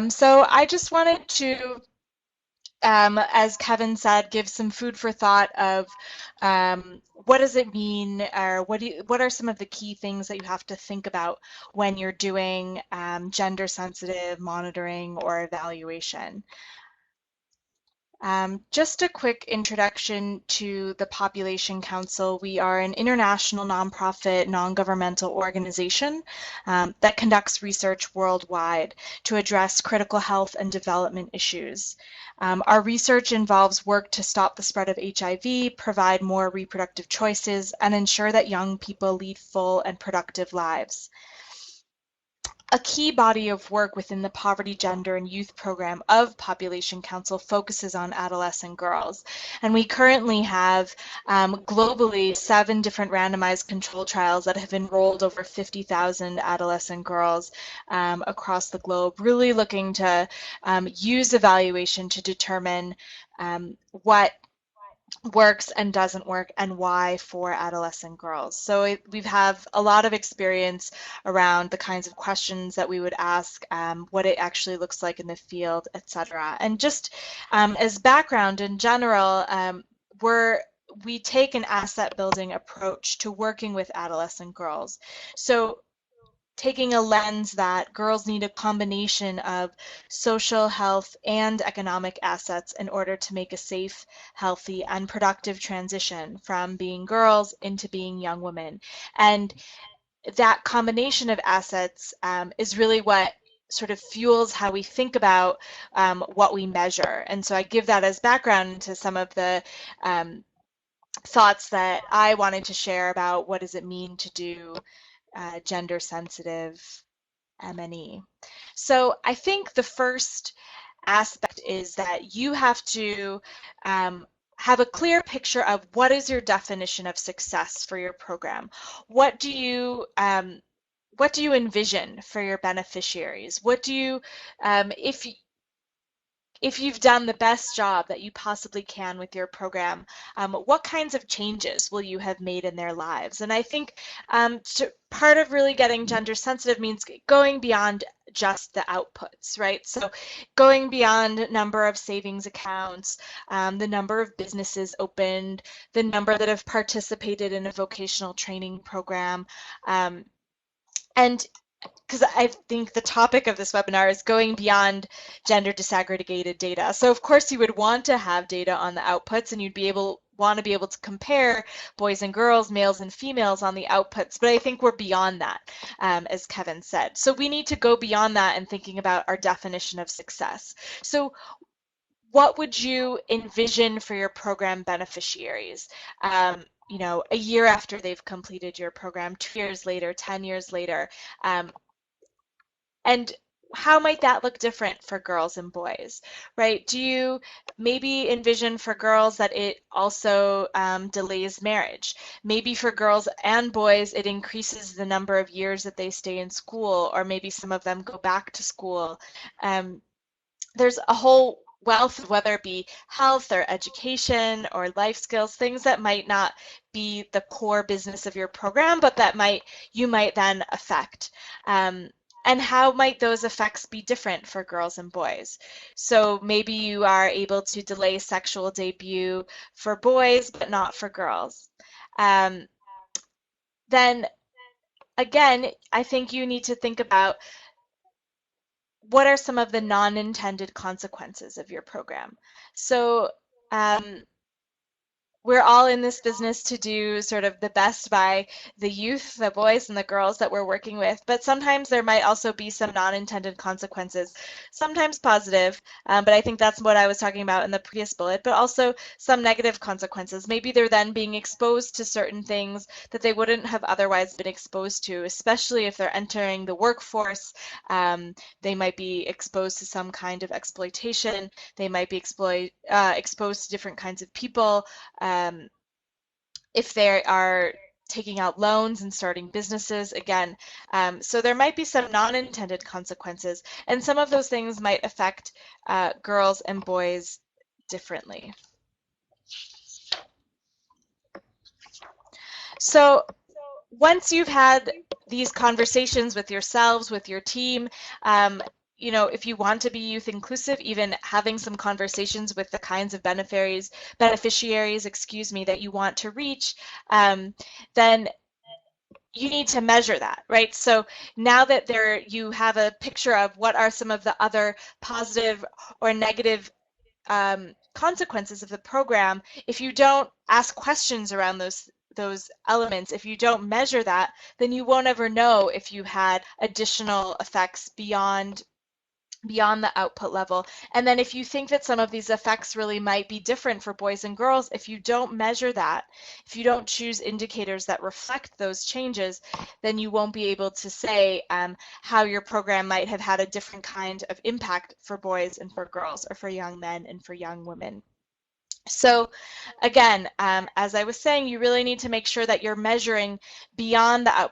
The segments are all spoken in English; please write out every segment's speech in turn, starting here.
So I just wanted to, as Kevin said, give some food for thought of what does it mean, or what are some of the key things that you have to think about when you're doing gender-sensitive monitoring or evaluation. Just a quick introduction to the Population Council. We are an international nonprofit, non-governmental organization that conducts research worldwide to address critical health and development issues. Our research involves work to stop the spread of HIV, provide more reproductive choices, and ensure that young people lead full and productive lives. A key body of work within the Poverty, Gender, and Youth program of Population Council focuses on adolescent girls. And we currently have globally 7 different randomized control trials that have enrolled over 50,000 adolescent girls across the globe, really looking to use evaluation to determine what works and doesn't work and why for adolescent girls. So we have a lot of experience around the kinds of questions that we would ask, what it actually looks like in the field, etc. And just as background in general, we take an asset building approach to working with adolescent girls. So taking a lens that girls need a combination of social, health, and economic assets in order to make a safe, healthy, and productive transition from being girls into being young women. And that combination of assets is really what sort of fuels how we think about what we measure. And so I give that as background to some of the thoughts that I wanted to share about what does it mean to do gender sensitive M&E. So I think the first aspect is that you have to have a clear picture of what is your definition of success for your program. What do you envision for your beneficiaries? What do you, if you've done the best job that you possibly can with your program, what kinds of changes will you have made in their lives? And I think part of really getting gender sensitive means going beyond just the outputs, right? So going beyond number of savings accounts, the number of businesses opened, the number that have participated in a vocational training program, and because I think the topic of this webinar is going beyond gender disaggregated data. So of course you would want to have data on the outputs, and you'd want to be able to compare boys and girls, males and females on the outputs, but I think we're beyond that, as Kevin said. So we need to go beyond that and thinking about our definition of success. So what would you envision for your program beneficiaries? You know, a year after they've completed your program, 2 years later, 10 years later, and how might that look different for girls and boys, right? Do you maybe envision for girls that it also delays marriage? Maybe for girls and boys, it increases the number of years that they stay in school, or maybe some of them go back to school. There's a whole wealth of whether it be health or education or life skills, things that might not be the core business of your program, but that you might then affect. And how might those effects be different for girls and boys? So maybe you are able to delay sexual debut for boys, but not for girls. Then again, I think you need to think about what are some of the non-intended consequences of your program. So we're all in this business to do sort of the best by the youth, the boys and the girls that we're working with, but sometimes there might also be some non-intended consequences, sometimes positive, but I think that's what I was talking about in the previous bullet, but also some negative consequences. Maybe they're then being exposed to certain things that they wouldn't have otherwise been exposed to, especially if they're entering the workforce. They might be exposed to some kind of exploitation. They might be exposed to different kinds of people. If they are taking out loans and starting businesses again. So there might be some non-intended consequences, and some of those things might affect girls and boys differently. So once you've had these conversations with yourselves, with your team, you know, if you want to be youth inclusive, even having some conversations with the kinds of beneficiaries, excuse me, that you want to reach, then you need to measure that, right? So now that you have a picture of what are some of the other positive or negative consequences of the program, if you don't ask questions around those elements, if you don't measure that, then you won't ever know if you had additional effects beyond the output level. And then if you think that some of these effects really might be different for boys and girls, if you don't measure that, if you don't choose indicators that reflect those changes, then you won't be able to say how your program might have had a different kind of impact for boys and for girls, or for young men and for young women. So again, as I was saying, you really need to make sure that you're measuring beyond the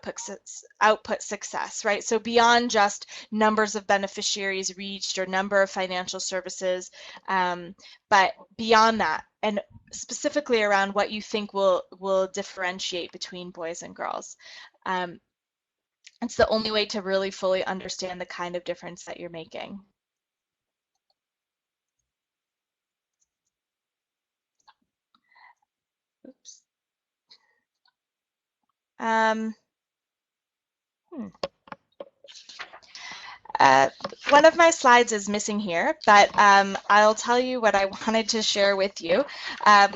output success, right? So beyond just numbers of beneficiaries reached or number of financial services, but beyond that, and specifically around what you think will differentiate between boys and girls. It's the only way to really fully understand the kind of difference that you're making. Oops. One of my slides is missing here, but I'll tell you what I wanted to share with you,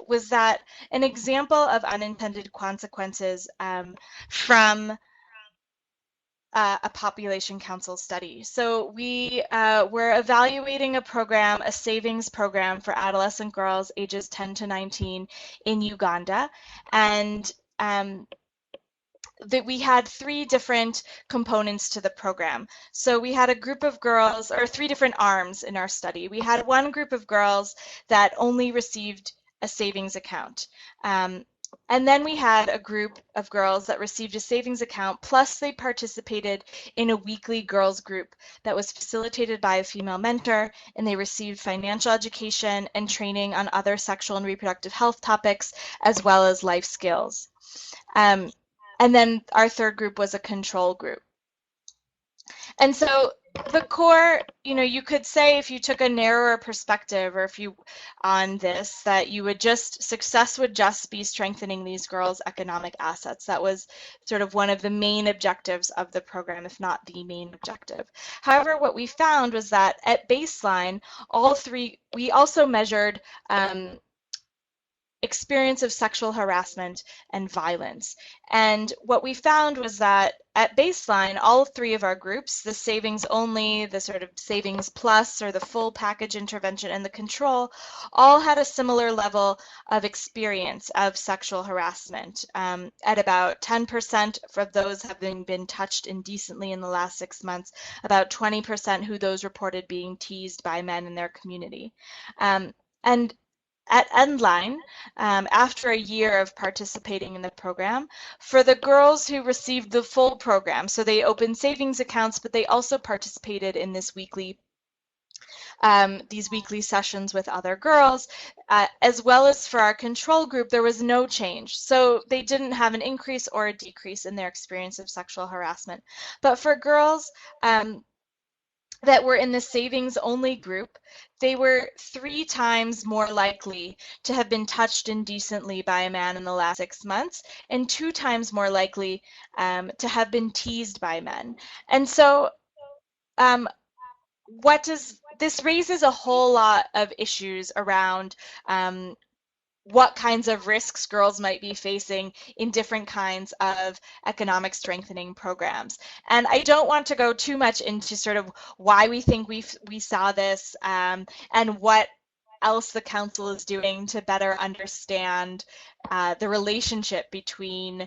was that an example of unintended consequences from a population council study. So we were evaluating a program, a savings program for adolescent girls ages 10 to 19 in Uganda, and that we had three different components to the program. So we had a group of girls, or three different arms in our study. We had one group of girls that only received a savings account. And then we had a group of girls that received a savings account, plus they participated in a weekly girls group that was facilitated by a female mentor, and they received financial education and training on other sexual and reproductive health topics, as well as life skills. And then our third group was a control group. And so the core, you know, you could say if you took a narrower perspective, or if you on this, that you would success would just be strengthening these girls' economic assets. That was sort of one of the main objectives of the program, if not the main objective. However, what we found was that at baseline, we also measured experience of sexual harassment and violence. And what we found was that at baseline, all three of our groups, the savings only, the sort of savings plus, or the full package intervention, and the control, all had a similar level of experience of sexual harassment. At about 10% of those having been touched indecently in the last 6 months, about 20% who those reported being teased by men in their community. And at Endline, after a year of participating in the program, for the girls who received the full program, so they opened savings accounts, but they also participated in this these weekly sessions with other girls, as well as for our control group, there was no change. So they didn't have an increase or a decrease in their experience of sexual harassment. But for girls that were in the savings only group, they were 3 times more likely to have been touched indecently by a man in the last 6 months, and 2 times more likely to have been teased by men. And so this raises a whole lot of issues around what kinds of risks girls might be facing in different kinds of economic strengthening programs. And I don't want to go too much into sort of why we think we saw this and what else the council is doing to better understand the relationship between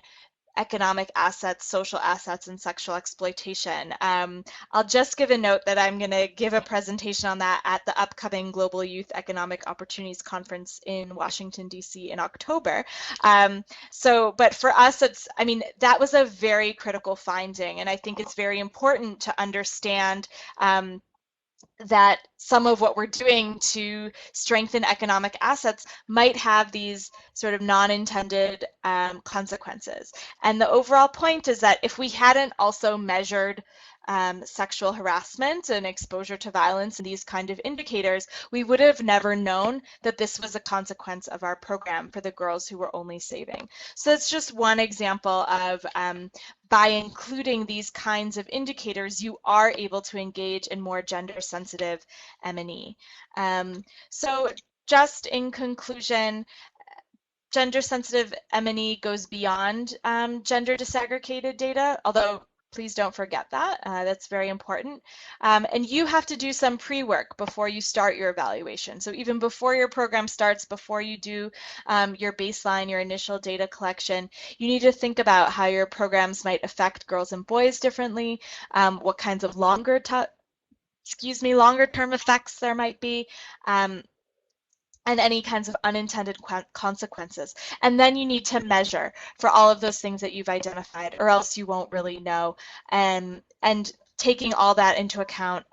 economic assets, social assets, and sexual exploitation. I'll just give a note that I'm going to give a presentation on that at the upcoming Global Youth Economic Opportunities Conference in Washington, D.C. in October. But for us, that was a very critical finding, and I think it's very important to understand that some of what we're doing to strengthen economic assets might have these sort of non-intended consequences. And the overall point is that if we hadn't also measured sexual harassment and exposure to violence and these kind of indicators, we would have never known that this was a consequence of our program for the girls who were only saving. So it's just one example of by including these kinds of indicators, you are able to engage in more gender-sensitive M&E. So just in conclusion, gender-sensitive M&E goes beyond gender disaggregated data, although please don't forget that. That's very important. And you have to do some pre-work before you start your evaluation. So even before your program starts, before you do your baseline, your initial data collection, you need to think about how your programs might affect girls and boys differently, what kinds of longer-term effects there might be, and any kinds of unintended consequences. And then you need to measure for all of those things that you've identified, or else you won't really know. And taking all that into account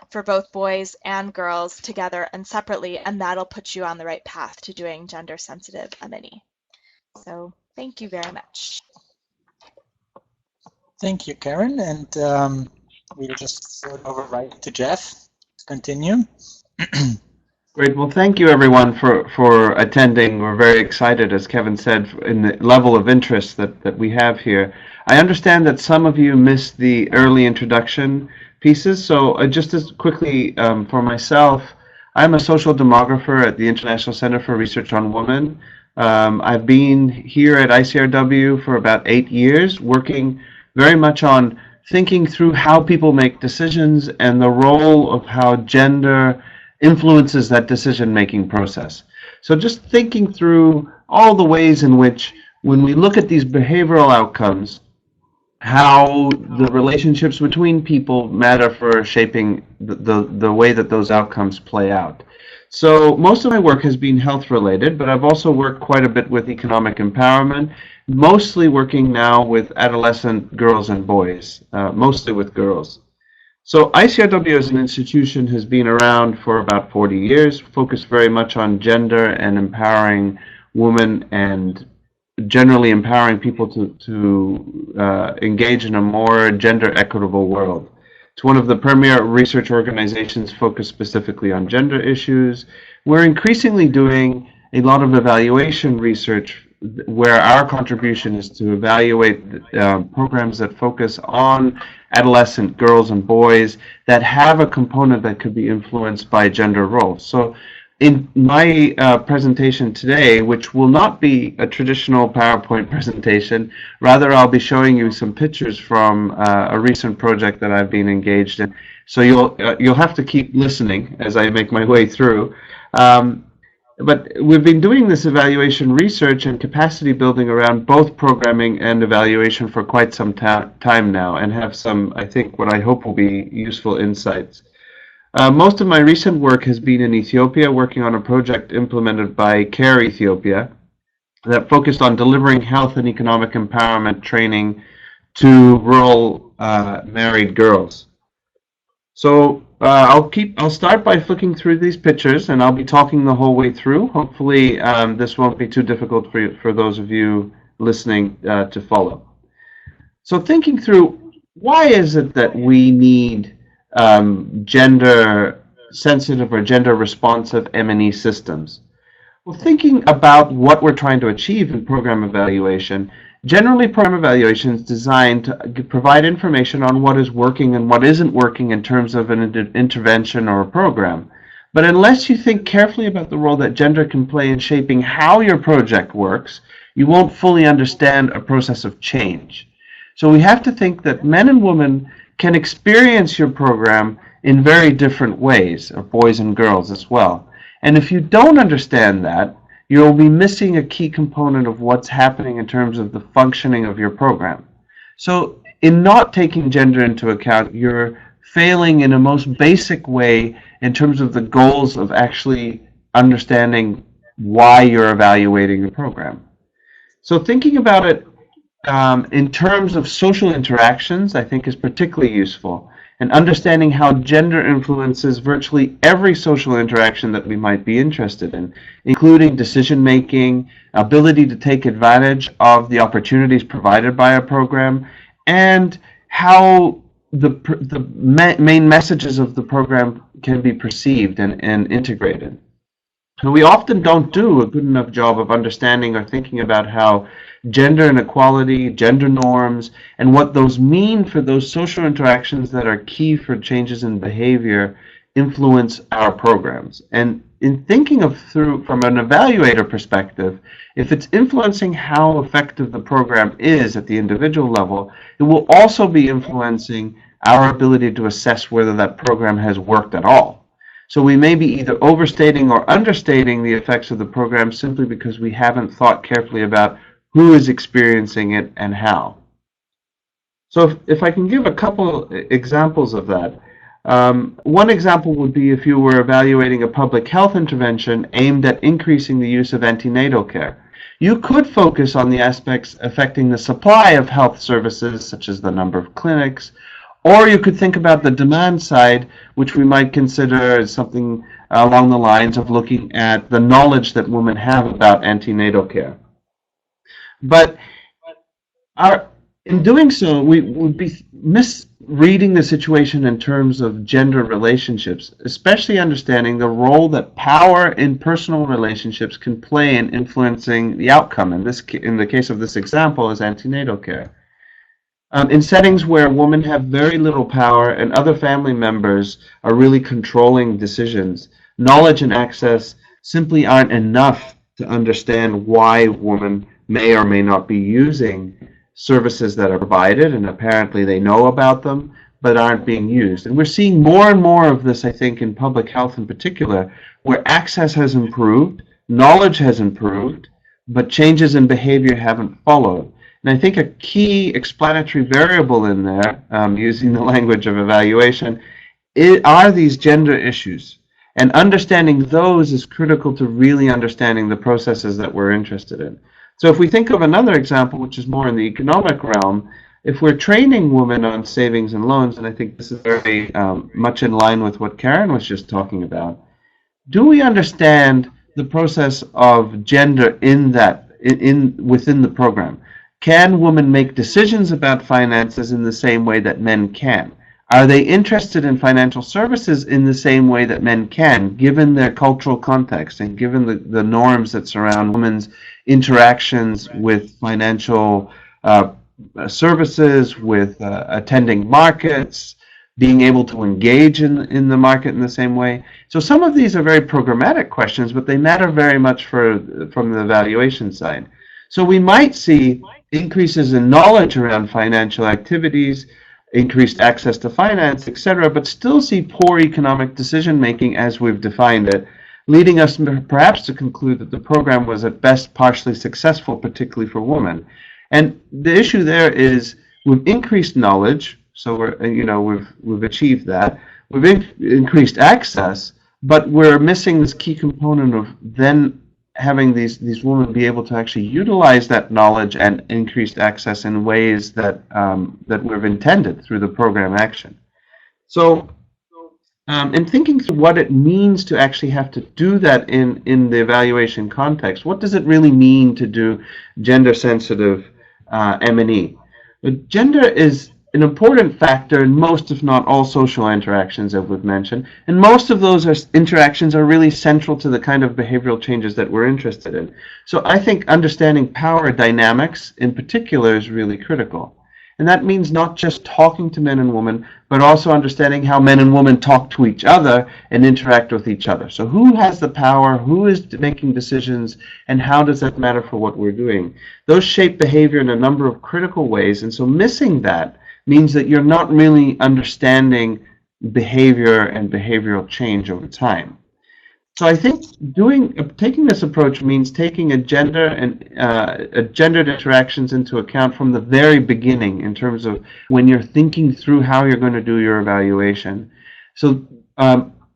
for both boys and girls together and separately, and that'll put you on the right path to doing gender-sensitive M&E. So thank you very much. Thank you, Karen. And we'll just throw it over right to Jeff to continue. Great. Well, thank you, everyone, for attending. We're very excited, as Kevin said, in the level of interest that we have here. I understand that some of you missed the early introduction pieces, so just as quickly for myself, I'm a social demographer at the International Center for Research on Women. I've been here at ICRW for about 8 years, working very much on thinking through how people make decisions and the role of how gender influences that decision-making process. So just thinking through all the ways in which, when we look at these behavioral outcomes, how the relationships between people matter for shaping the way that those outcomes play out. So most of my work has been health-related, but I've also worked quite a bit with economic empowerment, mostly working now with adolescent girls and boys, mostly with girls. So ICRW as an institution has been around for about 40 years, focused very much on gender and empowering women and generally empowering people to engage in a more gender equitable world. It's one of the premier research organizations focused specifically on gender issues. We're increasingly doing a lot of evaluation research where our contribution is to evaluate programs that focus on adolescent girls and boys that have a component that could be influenced by gender roles. So in my presentation today, which will not be a traditional PowerPoint presentation, rather I'll be showing you some pictures from a recent project that I've been engaged in. So you'll have to keep listening as I make my way through. But we've been doing this evaluation research and capacity building around both programming and evaluation for quite some time now, and have some, I think, what I hope will be useful insights. Most of my recent work has been in Ethiopia, working on a project implemented by CARE Ethiopia that focused on delivering health and economic empowerment training to rural married girls. So I'll start by flicking through these pictures, and I'll be talking the whole way through. Hopefully this won't be too difficult for those of you listening to follow. So thinking through, why is it that we need gender sensitive or gender responsive M&E systems? Well, thinking about what we're trying to achieve in program evaluation, generally program evaluation is designed to provide information on what is working and what isn't working in terms of an intervention or a program. But unless you think carefully about the role that gender can play in shaping how your project works, you won't fully understand a process of change. So we have to think that men and women can experience your program in very different ways, or boys and girls as well. And if you don't understand that, you'll be missing a key component of what's happening in terms of the functioning of your program. So in not taking gender into account, you're failing in a most basic way in terms of the goals of actually understanding why you're evaluating the program. So thinking about it in terms of social interactions, I think, is particularly useful. And understanding how gender influences virtually every social interaction that we might be interested in, including decision-making, ability to take advantage of the opportunities provided by a program, and how the main messages of the program can be perceived and integrated. And we often don't do a good enough job of understanding or thinking about how gender inequality, gender norms, and what those mean for those social interactions that are key for changes in behavior influence our programs. And in thinking of from an evaluator perspective, if it's influencing how effective the program is at the individual level, it will also be influencing our ability to assess whether that program has worked at all. So we may be either overstating or understating the effects of the program simply because we haven't thought carefully about who is experiencing it and how. So if I can give a couple examples of that. One example would be if you were evaluating a public health intervention aimed at increasing the use of antenatal care. You could focus on the aspects affecting the supply of health services, such as the number of clinics, or you could think about the demand side, which we might consider as something along the lines of looking at the knowledge that women have about antenatal care. But in doing so, we would be misreading the situation in terms of gender relationships, especially understanding the role that power in personal relationships can play in influencing the outcome. In the case of this example, is antenatal care. In settings where women have very little power and other family members are really controlling decisions, knowledge and access simply aren't enough to understand why women may or may not be using services that are provided, and apparently they know about them, but aren't being used. And we're seeing more and more of this, I think, in public health in particular, where access has improved, knowledge has improved, but changes in behavior haven't followed. And I think a key explanatory variable in there, using the language of evaluation, are these gender issues. And understanding those is critical to really understanding the processes that we're interested in. So if we think of another example, which is more in the economic realm, if we're training women on savings and loans, and I think this is very much in line with what Karen was just talking about, do we understand the process of gender within the program? Can women make decisions about finances in the same way that men can? Are they interested in financial services in the same way that men can, given their cultural context and given the norms that surround women's interactions with financial services, with attending markets, being able to engage in the market in the same way? So some of these are very programmatic questions, but they matter very much from the evaluation side. So we might see increases in knowledge around financial activities, increased access to finance, etc., but still see poor economic decision-making as we've defined it, leading us perhaps to conclude that the program was at best partially successful, particularly for women. And the issue there is we've increased knowledge, so we've achieved that. We've increased access, but we're missing this key component of then having these women be able to actually utilize that knowledge and increased access in ways that that we've intended through the program action. So in thinking through what it means to actually have to do that in the evaluation context, what does it really mean to do gender-sensitive M&E? But gender is an important factor in most, if not all, social interactions that we've mentioned, and most of those interactions are really central to the kind of behavioral changes that we're interested in. So I think understanding power dynamics in particular is really critical. And that means not just talking to men and women, but also understanding how men and women talk to each other and interact with each other. So who has the power, who is making decisions, and how does that matter for what we're doing? Those shape behavior in a number of critical ways, and so missing that means that you're not really understanding behavior and behavioral change over time. So I think taking this approach means taking a gender and gendered interactions into account from the very beginning in terms of when you're thinking through how you're going to do your evaluation. So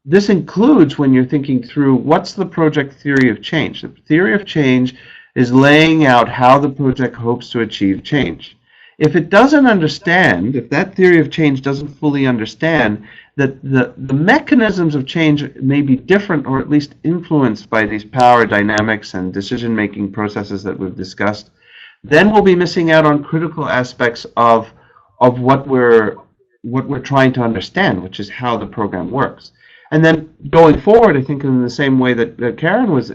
this includes when you're thinking through what's the project theory of change. The theory of change is laying out how the project hopes to achieve change. If it doesn't understand, if that theory of change doesn't fully understand that the mechanisms of change may be different or at least influenced by these power dynamics and decision-making processes that we've discussed, then we'll be missing out on critical aspects of what we're what we're trying to understand, which is how the program works. And then going forward, I think in the same way that Karen was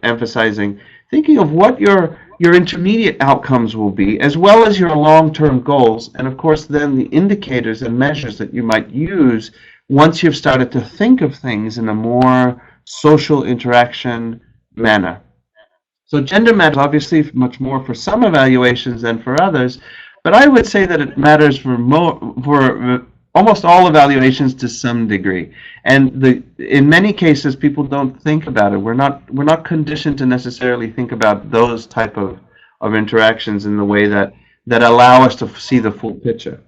emphasizing, thinking of what your intermediate outcomes will be, as well as your long-term goals, and of course then the indicators and measures that you might use once you've started to think of things in a more social interaction manner. So gender matters obviously much more for some evaluations than for others, but I would say that it matters for almost all evaluations to some degree. And in many cases, people don't think about it. We're not conditioned to necessarily think about those type of interactions in the way that allow us to see the full picture.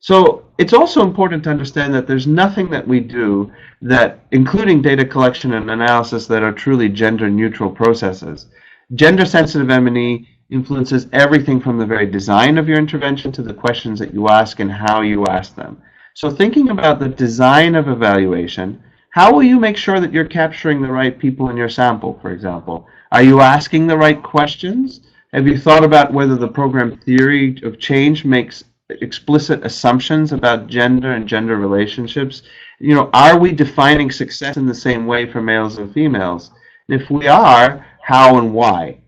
So it's also important to understand that there's nothing that we do that, including data collection and analysis, that are truly gender neutral processes. Gender sensitive M&E influences everything from the very design of your intervention to the questions that you ask and how you ask them. So thinking about the design of evaluation, how will you make sure that you're capturing the right people in your sample, for example? Are you asking the right questions? Have you thought about whether the program theory of change makes explicit assumptions about gender and gender relationships? You know, are we defining success in the same way for males and females? And if we are, how and why?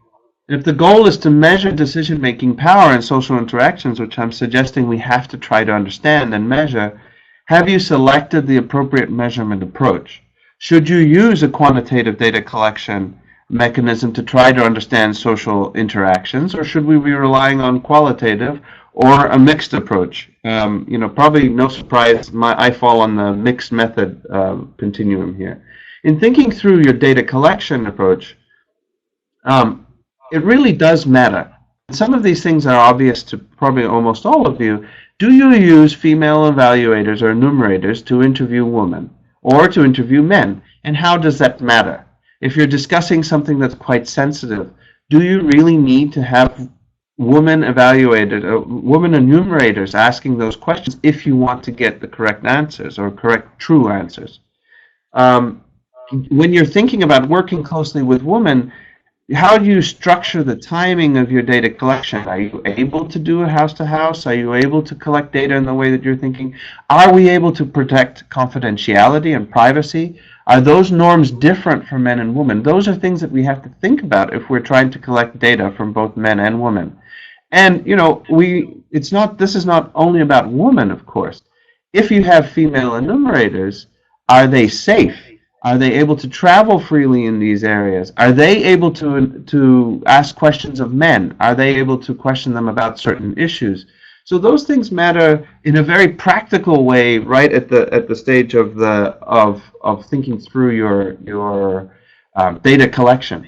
And if the goal is to measure decision-making power in social interactions, which I'm suggesting we have to try to understand and measure, have you selected the appropriate measurement approach? Should you use a quantitative data collection mechanism to try to understand social interactions, or should we be relying on qualitative or a mixed approach? You know, probably no surprise, I fall on the mixed method continuum here. In thinking through your data collection approach, it really does matter. Some of these things are obvious to probably almost all of you. Do you use female evaluators or enumerators to interview women or to interview men? And how does that matter? If you're discussing something that's quite sensitive, do you really need to have women enumerators asking those questions if you want to get the correct answers or correct true answers? When you're thinking about working closely with women, how do you structure the timing of your data collection? Are you able to do a house-to-house? Are you able to collect data in the way that you're thinking? Are we able to protect confidentiality and privacy? Are those norms different for men and women? Those are things that we have to think about if we're trying to collect data from both men and women. And, you know, this is not only about women, of course. If you have female enumerators, are they safe? Are they able to travel freely in these areas? Are they able to ask questions of men? Are they able to question them about certain issues? So those things matter in a very practical way, right at the stage of thinking through your data collection.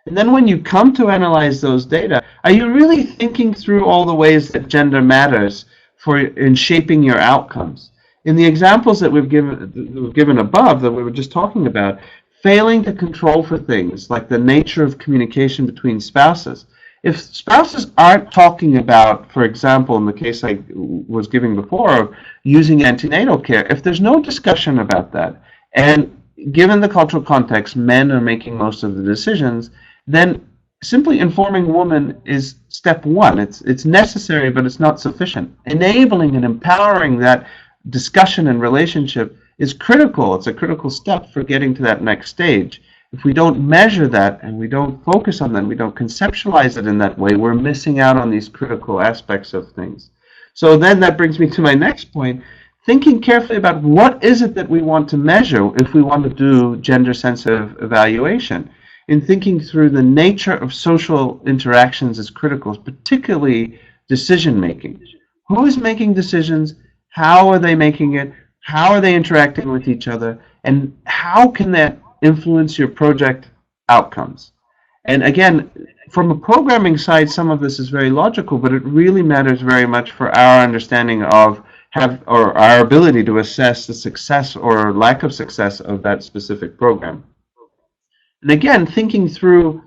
And then when you come to analyze those data, are you really thinking through all the ways that gender matters in shaping your outcomes? In the examples that we've given above, that we were just talking about, failing to control for things like the nature of communication between spouses. If spouses aren't talking about, for example, in the case I was giving before, of using antenatal care, if there's no discussion about that, and given the cultural context, men are making most of the decisions, then simply informing women is step one. It's necessary, but it's not sufficient. Enabling and empowering that discussion and relationship is critical. It's a critical step for getting to that next stage. If we don't measure that and we don't focus on that, we don't conceptualize it in that way, we're missing out on these critical aspects of things. So then that brings me to my next point, thinking carefully about what is it that we want to measure if we want to do gender-sensitive evaluation. In thinking through the nature of social interactions is critical, particularly decision-making. Who is making decisions? How are they making it? How are they interacting with each other? And how can that influence your project outcomes? And again, from a programming side, some of this is very logical, but it really matters very much for our understanding of or our ability to assess the success or lack of success of that specific program. And again, thinking through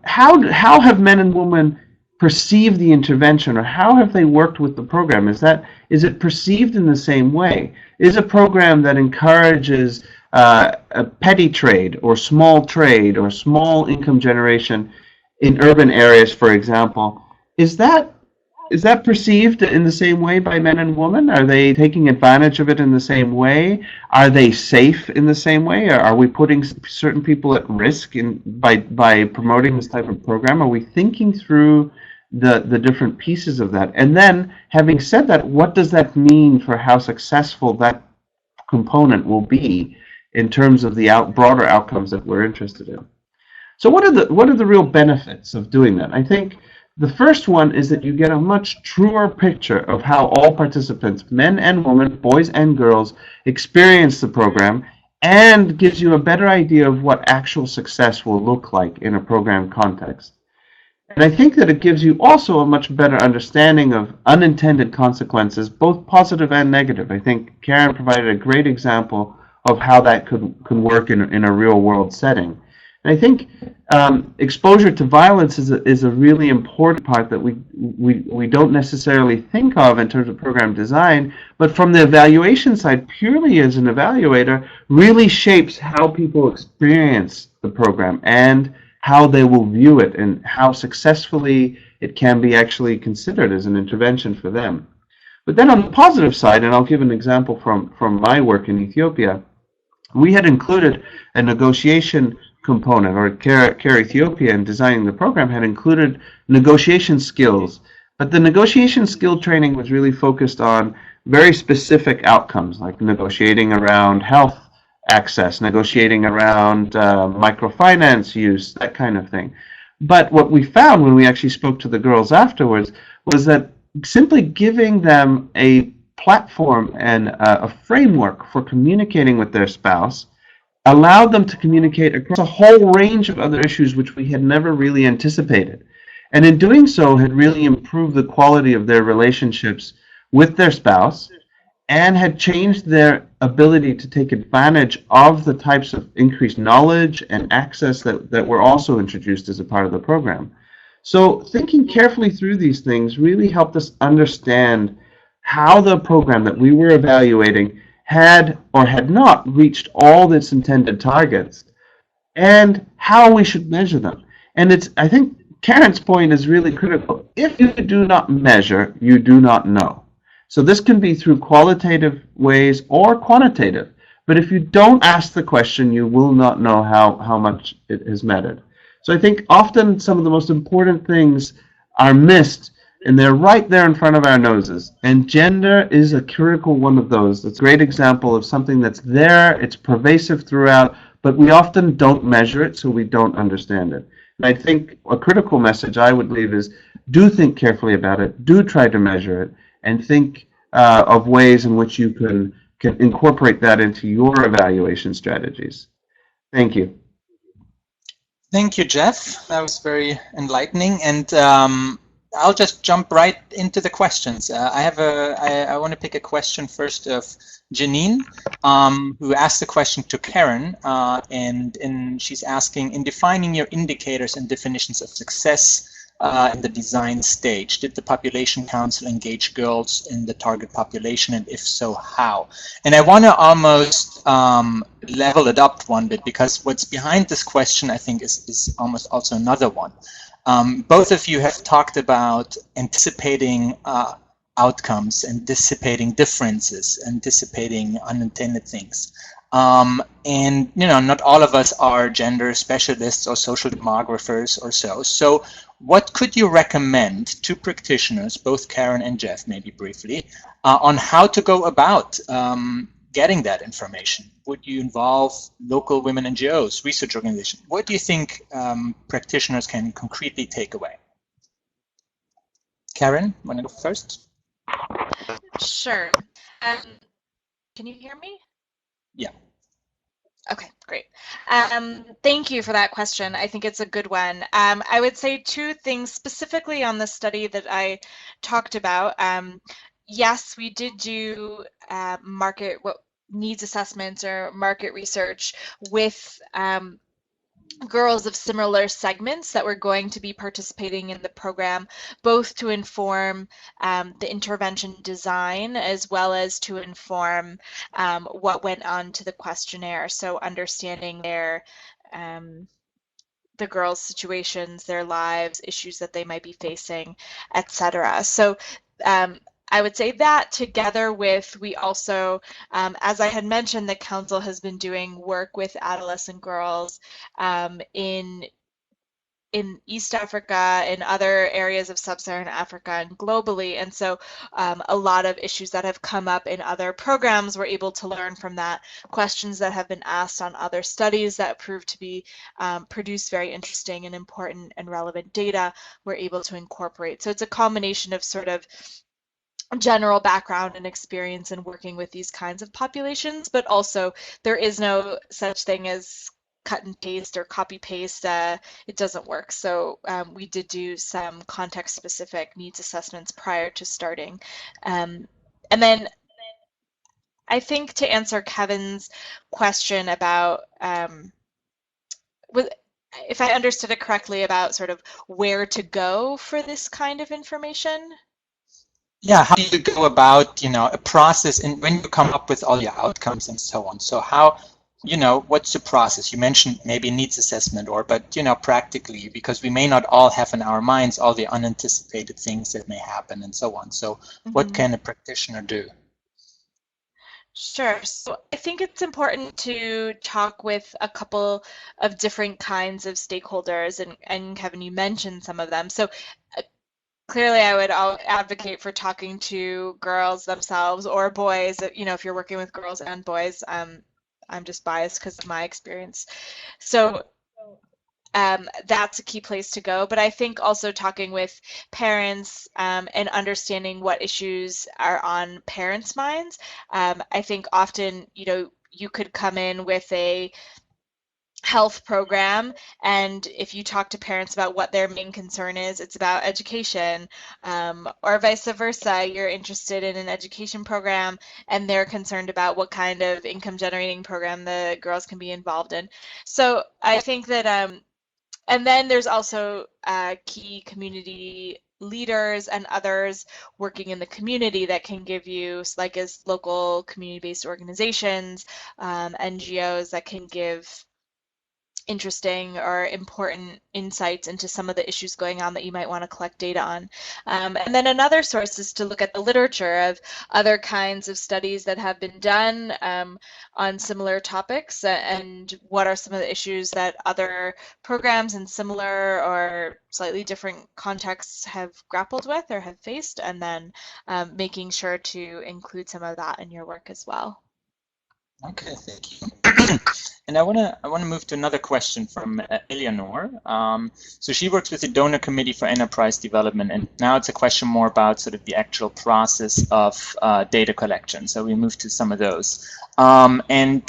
how have men and women perceive the intervention, or how have they worked with the program? Is it perceived in the same way? Is a program that encourages a petty trade or small income generation in urban areas, for example, is that Is that perceived in the same way by men and women? Are they taking advantage of it in the same way? Are they safe in the same way? Or are we putting certain people at risk by promoting this type of program? Are we thinking through the different pieces of that? And then, having said that, what does that mean for how successful that component will be in terms of the broader outcomes that we're interested in? So what are the real benefits of doing that? I think the first one is that you get a much truer picture of how all participants, men and women, boys and girls, experience the program, and gives you a better idea of what actual success will look like in a program context. And I think that it gives you also a much better understanding of unintended consequences, both positive and negative. I think Karen provided a great example of how that could work in a real world setting. And I think exposure to violence is a really important part that we don't necessarily think of in terms of program design, but from the evaluation side, purely as an evaluator, really shapes how people experience the program and how they will view it and how successfully it can be actually considered as an intervention for them. But then on the positive side, and I'll give an example from my work in Ethiopia, we had included a negotiation component, or CARE Ethiopia in designing the program had included negotiation skills. But the negotiation skill training was really focused on very specific outcomes, like negotiating around health access, negotiating around microfinance use, that kind of thing. But what we found when we actually spoke to the girls afterwards was that simply giving them a platform and a framework for communicating with their spouse allowed them to communicate across a whole range of other issues which we had never really anticipated. And in doing so, had really improved the quality of their relationships with their spouse and had changed their ability to take advantage of the types of increased knowledge and access that were also introduced as a part of the program. So thinking carefully through these things really helped us understand how the program that we were evaluating had or had not reached all its intended targets, and how we should measure them. And I think Karen's point is really critical. If you do not measure, you do not know. So this can be through qualitative ways or quantitative. But if you don't ask the question, you will not know how much it has mattered. So I think often some of the most important things are missed, and they're right there in front of our noses. And gender is a critical one of those. It's a great example of something that's there, it's pervasive throughout, but we often don't measure it, so we don't understand it. And I think a critical message I would leave is do think carefully about it, do try to measure it, and think of ways in which you can incorporate that into your evaluation strategies. Thank you. Thank you, Jeff. That was very enlightening. And I'll just jump right into the questions. I want to pick a question first of Janine, who asked the question to Karen, and she's asking, in defining your indicators and definitions of success in the design stage, did the Population Council engage girls in the target population, and if so, how? And I want to almost level it up one bit, because what's behind this question, I think, is almost also another one. Both of you have talked about anticipating outcomes, anticipating differences, anticipating unintended things. And not all of us are gender specialists or social demographers or so. So what could you recommend to practitioners, both Karen and Jeff, maybe briefly, on how to go about getting that information? Would you involve local women NGOs, research organizations? What do you think practitioners can concretely take away? Karen, want to go first? Sure. Can you hear me? Yeah. Okay, great. Thank you for that question. I think it's a good one. I would say two things specifically on the study that I talked about. Yes, we did do what needs assessments or market research with girls of similar segments that were going to be participating in the program, both to inform the intervention design as well as to inform what went on to the questionnaire. So understanding their the girls' situations, their lives, issues that they might be facing, etc. So I would say that together with, we also, as I had mentioned, the council has been doing work with adolescent girls in East Africa, in other areas of sub-Saharan Africa, and globally. And so a lot of issues that have come up in other programs, we're able to learn from that, questions that have been asked on other studies that prove to be produce very interesting and important and relevant data, we're able to incorporate. So it's a combination of sort of general background and experience in working with these kinds of populations, but also there is no such thing as cut and paste or copy paste. It doesn't work. So we did do some context specific needs assessments prior to starting. And then I think to answer Kevin's question about, if I understood it correctly, about sort of where to go for this kind of information. Yeah, how do you go about, a process and when you come up with all your outcomes and so on? So how, what's the process? You mentioned maybe needs assessment but, practically, because we may not all have in our minds all the unanticipated things that may happen and so on. So what can a practitioner do? Sure. So I think it's important to talk with a couple of different kinds of stakeholders, and Kevin, you mentioned some of them. So clearly, I would advocate for talking to girls themselves or boys. If you're working with girls and boys, I'm just biased because of my experience. So that's a key place to go. But I think also talking with parents and understanding what issues are on parents' minds. I think often, you could come in with a health program, and if you talk to parents about what their main concern is, it's about education, or vice versa. You're interested in an education program and they're concerned about what kind of income generating program the girls can be involved in. So I think that and then there's also key community leaders and others working in the community that can give you, like as local community-based organizations, NGOs that can give interesting or important insights into some of the issues going on that you might want to collect data on. And then another source is to look at the literature of other kinds of studies that have been done on similar topics, and what are some of the issues that other programs in similar or slightly different contexts have grappled with or have faced, and then making sure to include some of that in your work as well. Okay, thank you. And I want to move to another question from Eleanor. So she works with the donor committee for enterprise development, and now it's a question more about sort of the actual process of data collection. So we move to some of those. And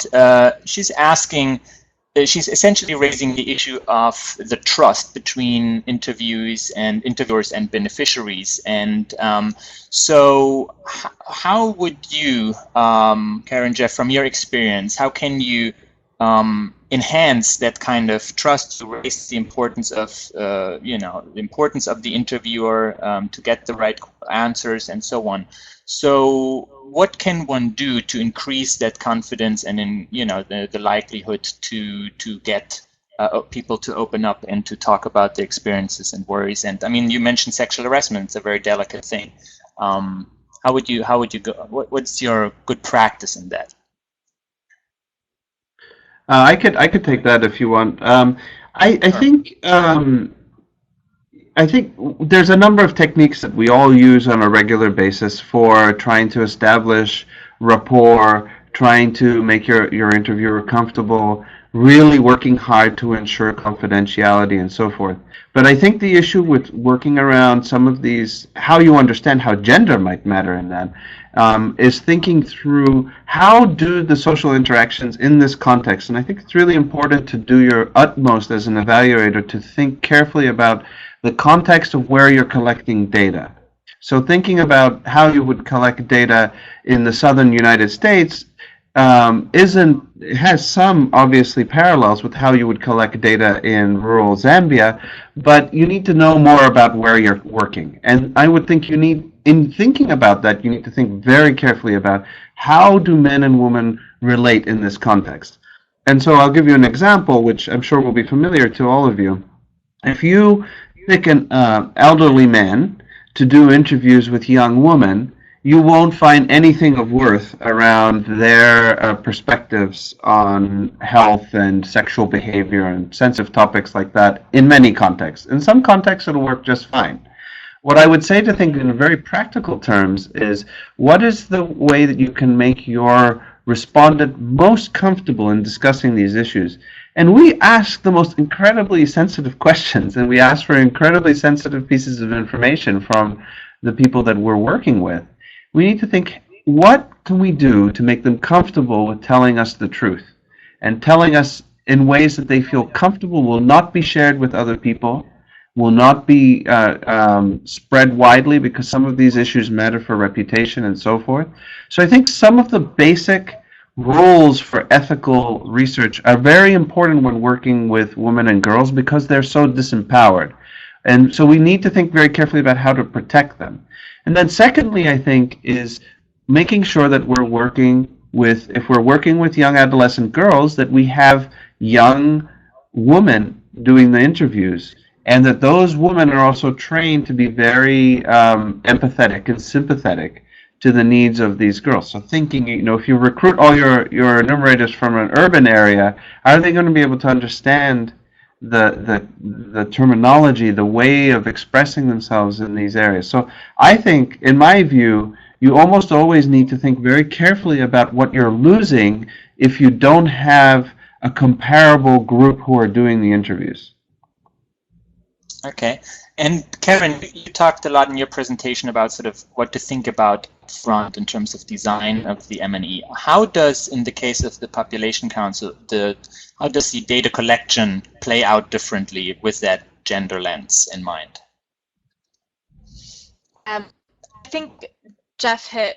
she's asking, she's essentially raising the issue of the trust between interviewees and interviewers and beneficiaries. And so how would you, Karen, Jeff, from your experience, how can you enhance that kind of trust to raise the importance of, the importance of the interviewer to get the right answers and so on? So what can one do to increase that confidence and the likelihood to get people to open up and to talk about their experiences and worries? And I mean, you mentioned sexual harassment; it's a very delicate thing. How would you go? What's your good practice in that? I could take that if you want. I think there's a number of techniques that we all use on a regular basis for trying to establish rapport, trying to make your interviewer comfortable, really working hard to ensure confidentiality and so forth. But I think the issue with working around some of these, how you understand how gender might matter in that, is thinking through how do the social interactions in this context, and I think it's really important to do your utmost as an evaluator to think carefully about the context of where you're collecting data. So thinking about how you would collect data in the southern United States has some obviously parallels with how you would collect data in rural Zambia, but you need to know more about where you're working. And I would think in thinking about that, you need to think very carefully about how do men and women relate in this context. And so I'll give you an example, which I'm sure will be familiar to all of you. If you pick an elderly man to do interviews with young women, you won't find anything of worth around their perspectives on health and sexual behavior and sensitive topics like that in many contexts. In some contexts, it'll work just fine. What I would say to think in very practical terms is, what is the way that you can make your respondent most comfortable in discussing these issues? And we ask the most incredibly sensitive questions, and we ask for incredibly sensitive pieces of information from the people that we're working with. We need to think, what can we do to make them comfortable with telling us the truth, and telling us in ways that they feel comfortable, will not be shared with other people, will not be spread widely, because some of these issues matter for reputation and so forth. So I think some of the basic roles for ethical research are very important when working with women and girls, because they're so disempowered. And so we need to think very carefully about how to protect them. And then secondly, I think, is making sure that we're working with, if we're working with young adolescent girls, that we have young women doing the interviews, and that those women are also trained to be very empathetic and sympathetic to the needs of these girls. So thinking, if you recruit all your enumerators from an urban area, are they going to be able to understand the terminology, the way of expressing themselves in these areas? So I think, in my view, you almost always need to think very carefully about what you're losing if you don't have a comparable group who are doing the interviews. Okay. And Kevin, you talked a lot in your presentation about sort of what to think about front in terms of design of the M&E. How does, in the case of the Population Council, how does the data collection play out differently with that gender lens in mind? I think Jeff hit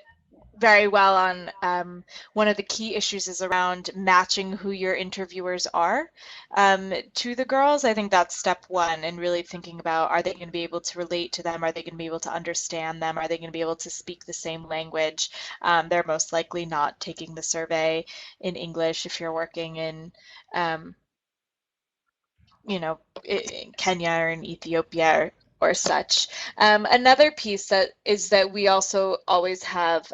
very well on one of the key issues is around matching who your interviewers are to the girls. I think that's step one, and really thinking about, are they going to be able to relate to them? Are they going to be able to understand them? Are they going to be able to speak the same language? They're most likely not taking the survey in English if you're working in in Kenya or in Ethiopia or such. Another piece that we also always have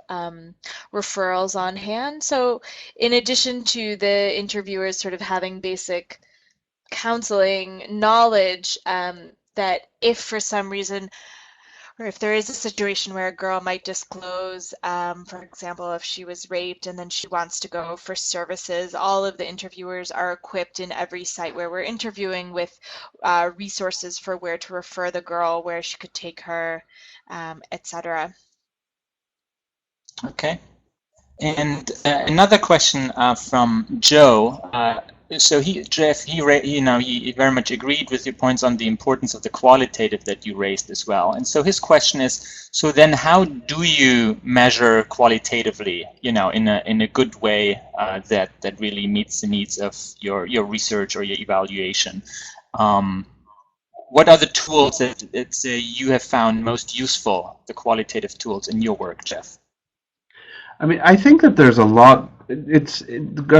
referrals on hand. So in addition to the interviewers sort of having basic counseling knowledge, that if for some reason, or if there is a situation where a girl might disclose, for example, if she was raped and then she wants to go for services, all of the interviewers are equipped in every site where we're interviewing with resources for where to refer the girl, where she could take her, etc. Okay. And another question from Joe. So Jeff, he very much agreed with your points on the importance of the qualitative that you raised as well. And so his question is, so then how do you measure qualitatively, in a good way that really meets the needs of your research or your evaluation? What are the tools that you have found most useful, the qualitative tools in your work, Jeff? I mean, I think that there's a lot.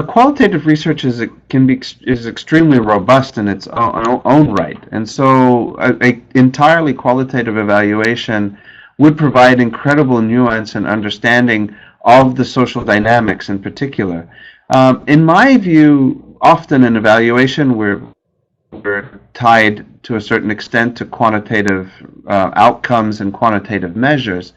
Qualitative research is extremely robust in its own right, and so a entirely qualitative evaluation would provide incredible nuance and understanding of the social dynamics in particular. In my view, often in evaluation, we're tied to a certain extent to quantitative outcomes and quantitative measures,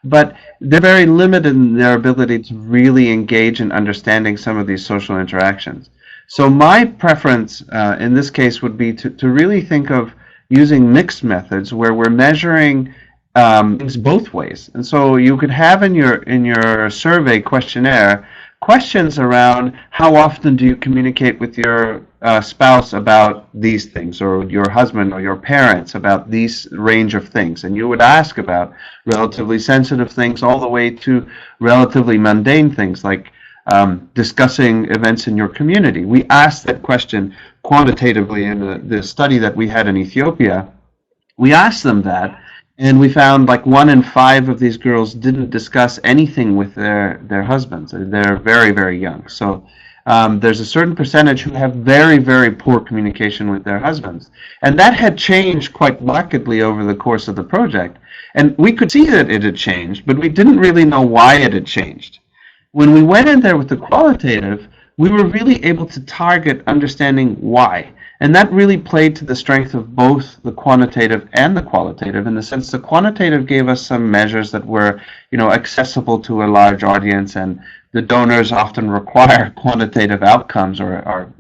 but they're very limited in their ability to really engage in understanding some of these social interactions. So my preference in this case would be to really think of using mixed methods where we're measuring things both ways. And so you could have in your survey questionnaire questions around how often do you communicate with your spouse about these things, or your husband or your parents about these range of things, and you would ask about relatively sensitive things all the way to relatively mundane things like discussing events in your community. We asked that question quantitatively in the study that we had in Ethiopia. We asked them that, and we found like 1 in 5 of these girls didn't discuss anything with their husbands. They're very, very young. So there's a certain percentage who have very, very poor communication with their husbands. And that had changed quite markedly over the course of the project. And we could see that it had changed, but we didn't really know why it had changed. When we went in there with the qualitative, we were really able to target understanding why. And that really played to the strength of both the quantitative and the qualitative, in the sense the quantitative gave us some measures that were, accessible to a large audience, and the donors often require quantitative outcomes or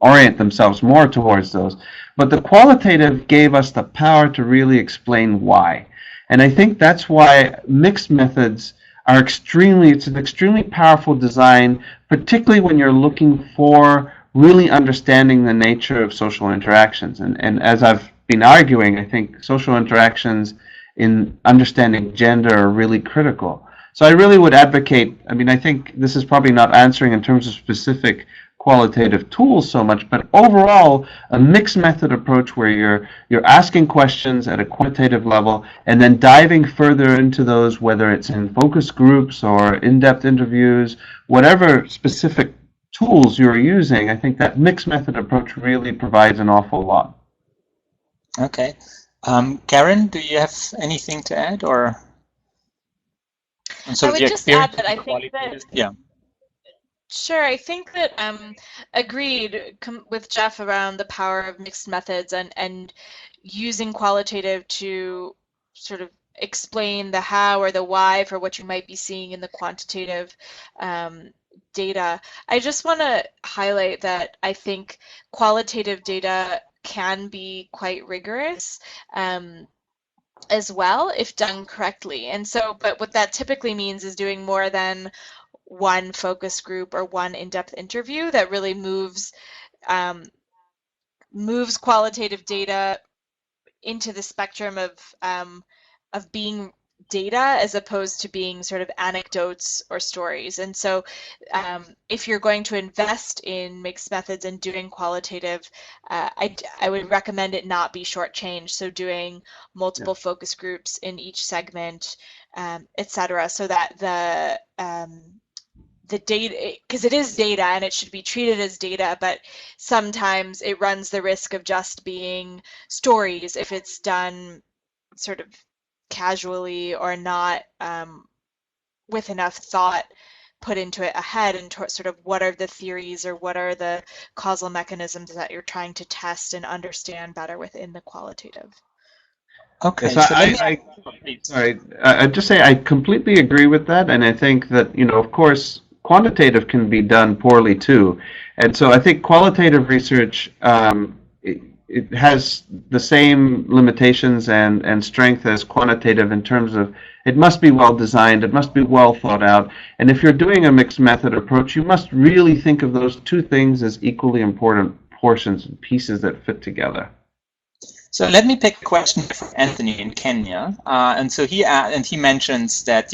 orient themselves more towards those. But the qualitative gave us the power to really explain why. And I think that's why mixed methods are it's an extremely powerful design, particularly when you're looking for really understanding the nature of social interactions. And as I've been arguing, I think social interactions in understanding gender are really critical. So I really would advocate, I think this is probably not answering in terms of specific qualitative tools so much, but overall a mixed method approach where you're asking questions at a quantitative level and then diving further into those, whether it's in focus groups or in-depth interviews, whatever specific tools you're using. I think that mixed method approach really provides an awful lot. Okay. Karen, do you have anything to add, or? I would just add that I think that, yeah. Sure, I think that agreed with Jeff around the power of mixed methods and using qualitative to sort of explain the how or the why for what you might be seeing in the quantitative data. I just want to highlight that I think qualitative data can be quite rigorous as well if done correctly. And so, but what that typically means is doing more than one focus group or one in-depth interview that really moves qualitative data into the spectrum of being data as opposed to being sort of anecdotes or stories. And so if you're going to invest in mixed methods and doing qualitative, I would recommend it not be shortchanged. So doing multiple focus groups in each segment, etc., so that the data, because it is data and it should be treated as data, but sometimes it runs the risk of just being stories if it's done sort of casually or not with enough thought put into it ahead, and sort of what are the theories or what are the causal mechanisms that you're trying to test and understand better within the qualitative. Okay, so I'd just say I completely agree with that, and I think that, of course, quantitative can be done poorly too. And so I think qualitative research, it has the same limitations and strength as quantitative in terms of it must be well designed, it must be well thought out, and if you're doing a mixed method approach, you must really think of those two things as equally important portions and pieces that fit together. So let me pick a question from Anthony in Kenya, and so he mentions that,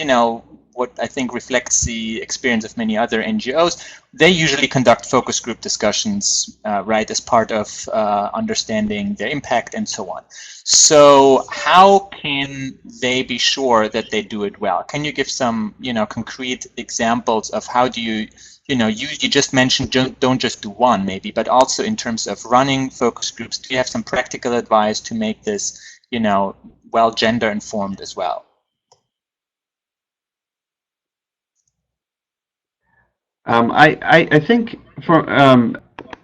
what I think reflects the experience of many other NGOs, they usually conduct focus group discussions, right, as part of understanding their impact and so on. So how can they be sure that they do it well? Can you give some, concrete examples of how do you, you just mentioned don't just do one maybe, but also in terms of running focus groups, do you have some practical advice to make this, well gender informed as well? I think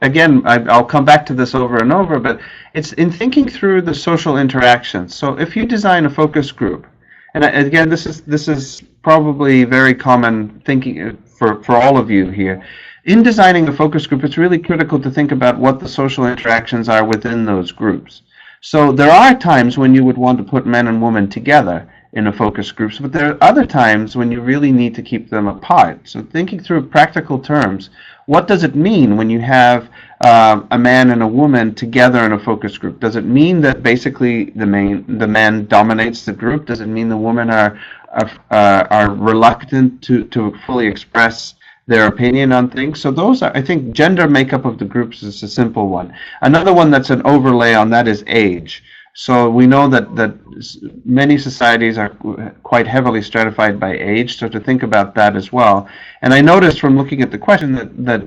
again, I'll come back to this over and over, but it's in thinking through the social interactions. So if you design a focus group, and again, this is probably very common thinking for all of you here. In designing a focus group, it's really critical to think about what the social interactions are within those groups. So there are times when you would want to put men and women together in a focus groups, but there are other times when you really need to keep them apart. So thinking through practical terms, what does it mean when you have a man and a woman together in a focus group? Does it mean that basically the man dominates the group? Does it mean the women are reluctant to fully express their opinion on things? So those are, I think, gender makeup of the groups is a simple one. Another one that's an overlay on that is age. So we know that many societies are quite heavily stratified by age, so to think about that as well. And I noticed from looking at the question that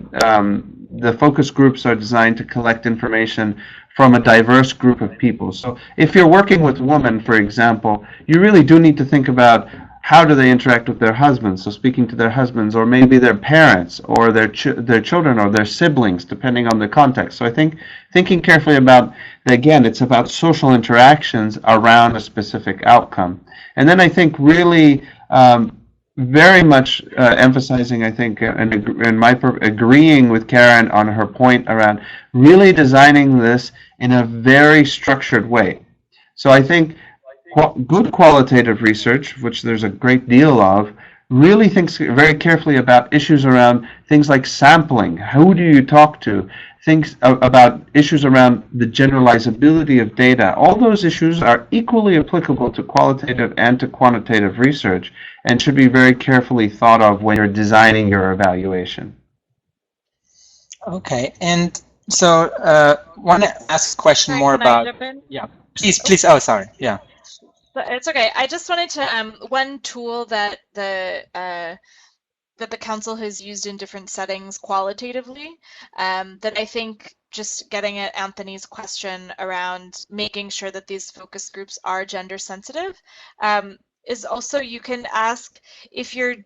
the focus groups are designed to collect information from a diverse group of people. So if you're working with women, for example, you really do need to think about how do they interact with their husbands, so speaking to their husbands, or maybe their parents, or their children, or their siblings, depending on the context. So I think thinking carefully about, again, it's about social interactions around a specific outcome. And then I think really very much emphasizing, I think, and agreeing with Karen on her point around really designing this in a very structured way. So I think good qualitative research, which there's a great deal of, really thinks very carefully about issues around things like sampling. Who do you talk to? Things about issues around the generalizability of data. All those issues are equally applicable to qualitative and to quantitative research and should be very carefully thought of when you're designing your evaluation. Okay, and so want to ask a question more about. Yeah, please. Oh, sorry. Yeah. It's okay. I just wanted to one tool that the council has used in different settings qualitatively that I think, just getting at Anthony's question around making sure that these focus groups are gender sensitive, is also you can ask if you're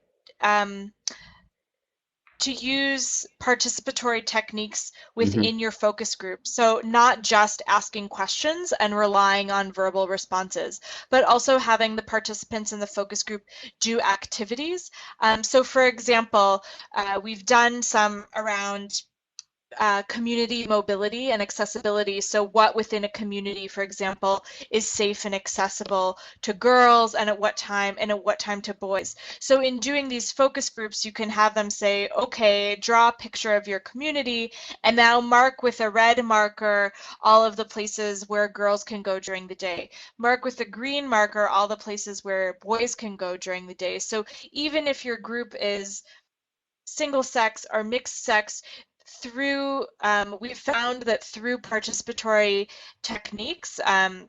to use participatory techniques within your focus group. So not just asking questions and relying on verbal responses, but also having the participants in the focus group do activities. So for example, we've done some around community mobility and accessibility. So what within a community, for example, is safe and accessible to girls, and at what time to boys. So in doing these focus groups, you can have them say, okay, draw a picture of your community and now mark with a red marker all of the places where girls can go during the day. Mark with a green marker all the places where boys can go during the day. So even if your group is single sex or mixed sex, through we've found that through participatory techniques and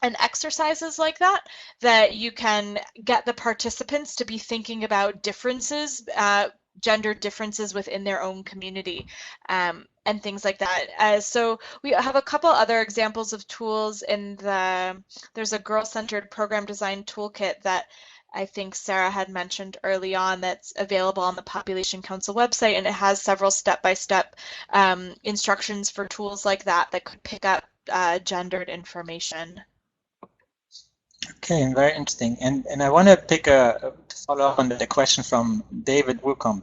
exercises like that, that you can get the participants to be thinking about differences, gender differences within their own community, and things like that. So we have a couple other examples of tools in there's a girl-centered program design toolkit that I think Sarah had mentioned early on, that's available on the Population Council website, and it has several step-by-step instructions for tools like that could pick up gendered information. Okay, very interesting. And I want to follow up on the question from David Woolcomb,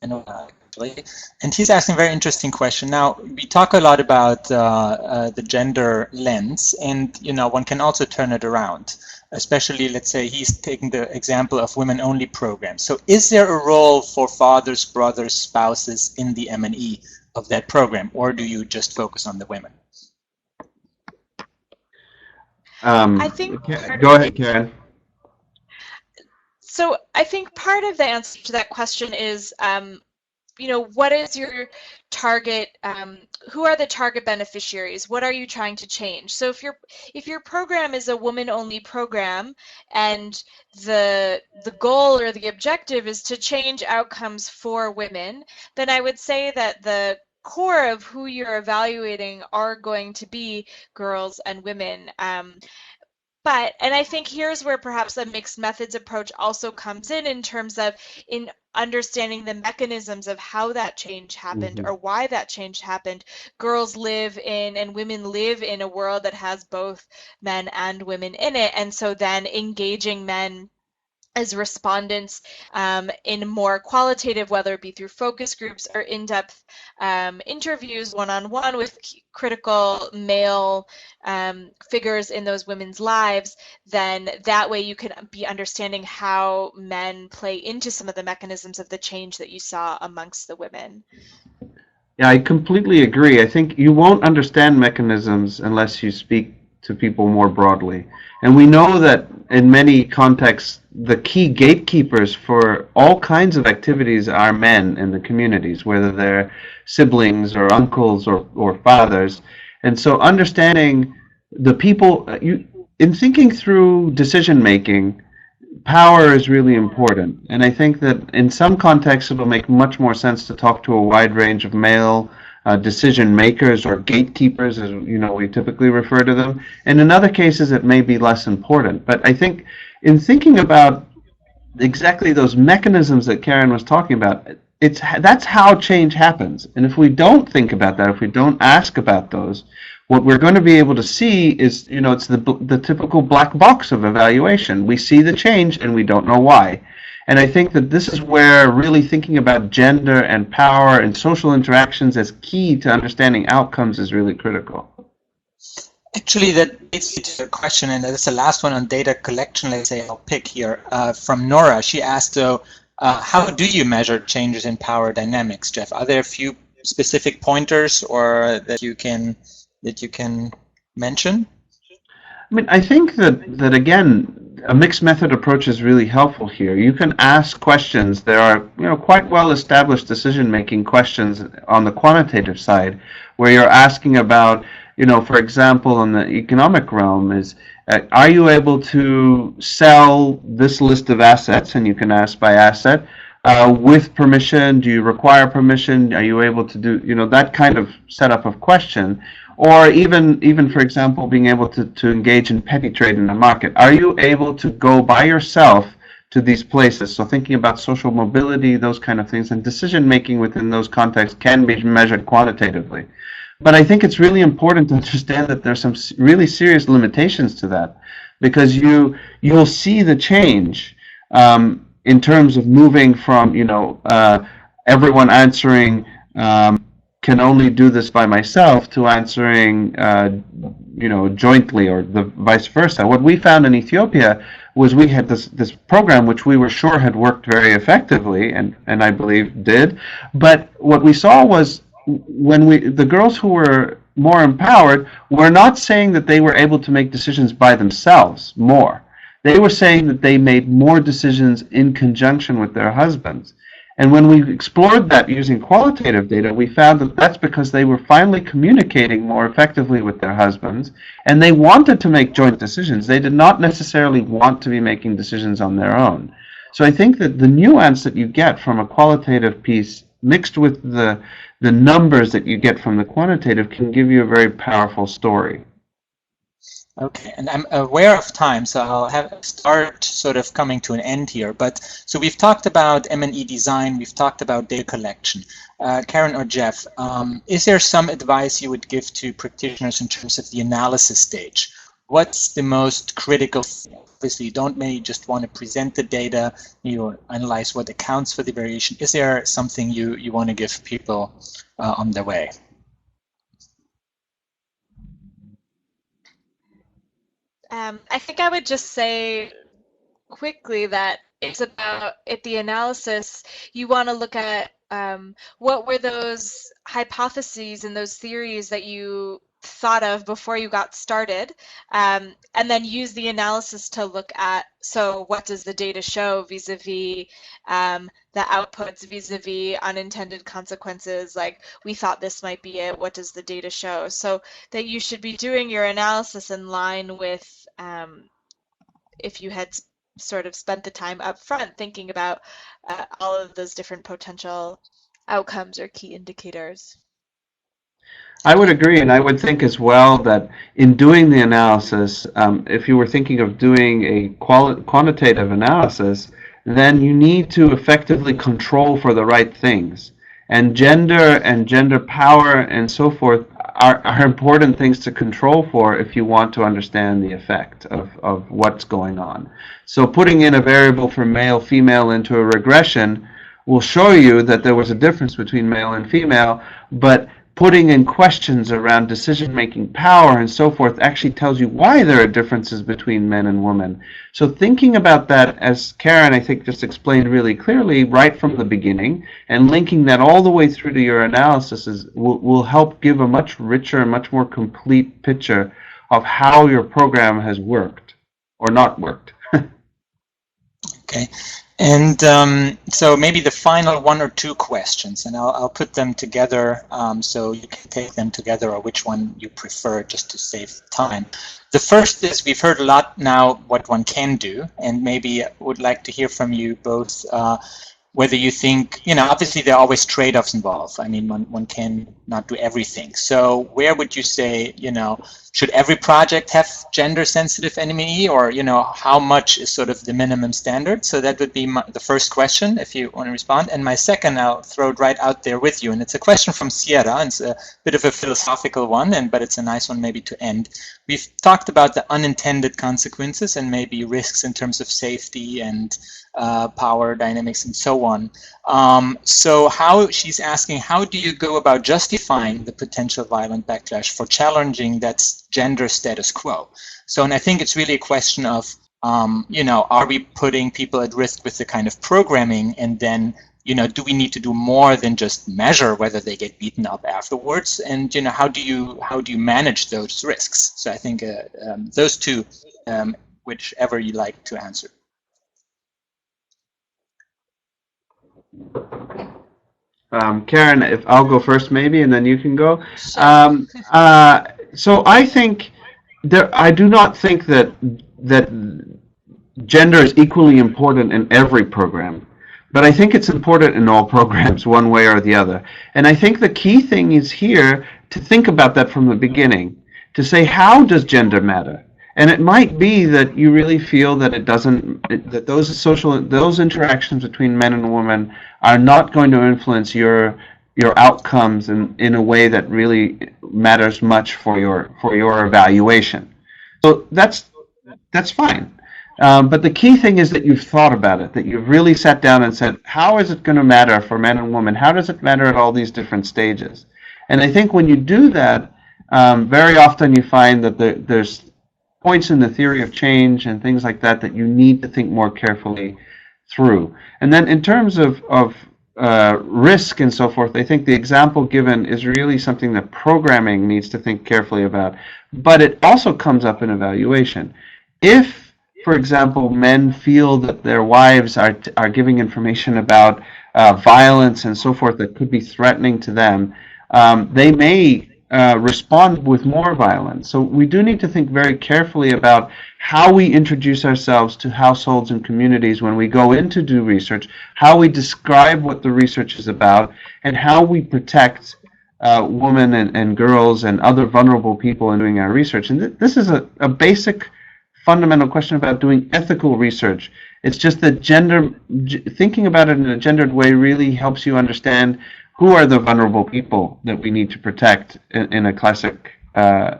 actually, and he's asking a very interesting question. Now, we talk a lot about the gender lens, and one can also turn it around. Especially, let's say he's taking the example of women-only programs. So is there a role for fathers, brothers, spouses in the M&E of that program, or do you just focus on the women? I think go ahead, Karen. So I think part of the answer to that question is, what is your target? Who are the target beneficiaries? What are you trying to change? So if your program is a woman-only program and the goal or the objective is to change outcomes for women, then I would say that the core of who you're evaluating are going to be girls and women. And I think here's where perhaps a mixed methods approach also comes in terms of understanding the mechanisms of how that change happened or why that change happened. Girls live in and women live in a world that has both men and women in it, and so then engaging men as respondents in more qualitative, whether it be through focus groups or in-depth interviews one-on-one with critical male figures in those women's lives, then that way you can be understanding how men play into some of the mechanisms of the change that you saw amongst the women. Yeah, I completely agree. I think you won't understand mechanisms unless you speak to people more broadly. And we know that in many contexts, the key gatekeepers for all kinds of activities are men in the communities, whether they're siblings or uncles or fathers. And so understanding the people, in thinking through decision making, power is really important. And I think that in some contexts it'll make much more sense to talk to a wide range of male decision makers or gatekeepers, as we typically refer to them. And in other cases it may be less important. But I think in thinking about exactly those mechanisms that Karen was talking about, that's how change happens. And if we don't think about that, if we don't ask about those, what we're going to be able to see is, it's the typical black box of evaluation. We see the change and we don't know why. And I think that this is where really thinking about gender and power and social interactions as key to understanding outcomes is really critical. Actually, that leads me to a question, and that's the last one on data collection. Let's say I'll pick here from Nora. She asked, how do you measure changes in power dynamics, Jeff? Are there a few specific pointers or that you can mention? I mean, I think that again, a mixed method approach is really helpful here. You can ask questions. There are quite well established decision-making questions on the quantitative side, where you're asking about, for example, in the economic realm, is are you able to sell this list of assets? And you can ask by asset. With permission, do you require permission? Are you able to do, that kind of setup of question? Or even for example, being able to engage in petty trade in the market. Are you able to go by yourself to these places? So thinking about social mobility, those kind of things, and decision making within those contexts can be measured quantitatively. But I think it's really important to understand that there's some really serious limitations to that, because you'll see the change in terms of moving from everyone answering can only do this by myself to answering jointly, or the vice versa. What we found in Ethiopia was we had this program which we were sure had worked very effectively, and I believe did, but what we saw was when the girls who were more empowered were not saying that they were able to make decisions by themselves more. They were saying that they made more decisions in conjunction with their husbands. And when we explored that using qualitative data, we found that that's because they were finally communicating more effectively with their husbands, and they wanted to make joint decisions. They did not necessarily want to be making decisions on their own. So I think that the nuance that you get from a qualitative piece mixed with the numbers that you get from the quantitative can give you a very powerful story. Okay, and I'm aware of time, so I'll start sort of coming to an end here. But so we've talked about M&E design, we've talked about data collection. Karen or Jeff, is there some advice you would give to practitioners in terms of the analysis stage? What's the most critical thing? Obviously, you don't maybe just want to present the data, you analyze what accounts for the variation. Is there something you want to give people on their way? I think I would just say quickly that it's about, at the analysis, you want to look at what were those hypotheses and those theories that you thought of before you got started, and then use the analysis to look at, so what does the data show vis-a-vis the outputs, vis-a-vis unintended consequences, like we thought this might be it, what does the data show? So that you should be doing your analysis in line with if you had sort of spent the time up front thinking about all of those different potential outcomes or key indicators. I would agree, and I would think as well that in doing the analysis, if you were thinking of doing a quantitative analysis, then you need to effectively control for the right things. And gender power and so forth are important things to control for if you want to understand the effect of what's going on. So putting in a variable for male, female into a regression will show you that there was a difference between male and female, but putting in questions around decision-making power and so forth actually tells you why there are differences between men and women. So thinking about that, as Karen I think just explained really clearly right from the beginning, and linking that all the way through to your analysis will help give a much richer, much more complete picture of how your program has worked or not worked. Okay. And so maybe the final one or two questions, and I'll put them together so you can take them together, or which one you prefer, just to save time. The first is, we've heard a lot now what one can do, and maybe would like to hear from you both whether you think, obviously there are always trade-offs involved. I mean, one can not do everything. So where would you say, should every project have gender-sensitive NME, or, how much is sort of the minimum standard? So that would be the first question, if you want to respond. And my second, I'll throw it right out there with you. And it's a question from Sierra, and it's a bit of a philosophical one, but it's a nice one maybe to end. We've talked about the unintended consequences and maybe risks in terms of safety and power dynamics and so on. So she's asking, how do you go about justifying the potential violent backlash for challenging that gender status quo? So, and I think it's really a question of, are we putting people at risk with the kind of programming, and then, do we need to do more than just measure whether they get beaten up afterwards? And, how do you manage those risks? So I think those two, whichever you like to answer. Karen, if I'll go first maybe, and then you can go. Sure. So I think I do not think that gender is equally important in every program, but I think it's important in all programs one way or the other. And I think the key thing is here to think about that from the beginning, to say, how does gender matter? And it might be that you really feel that it doesn't, that those interactions between men and women are not going to influence your outcomes in a way that really matters much for your evaluation. So that's fine. But the key thing is that you've thought about it, that you've really sat down and said, how is it going to matter for men and women? How does it matter at all these different stages? And I think when you do that, very often you find that there's points in the theory of change and things like that you need to think more carefully through. And then in terms of risk and so forth, I think the example given is really something that programming needs to think carefully about, but it also comes up in evaluation. If, for example, men feel that their wives are giving information about violence and so forth that could be threatening to them, they may respond with more violence. So we do need to think very carefully about how we introduce ourselves to households and communities when we go in to do research, how we describe what the research is about, and how we protect women and girls and other vulnerable people in doing our research. And this is a basic fundamental question about doing ethical research. It's just that thinking about it in a gendered way really helps you understand who are the vulnerable people that we need to protect in a classic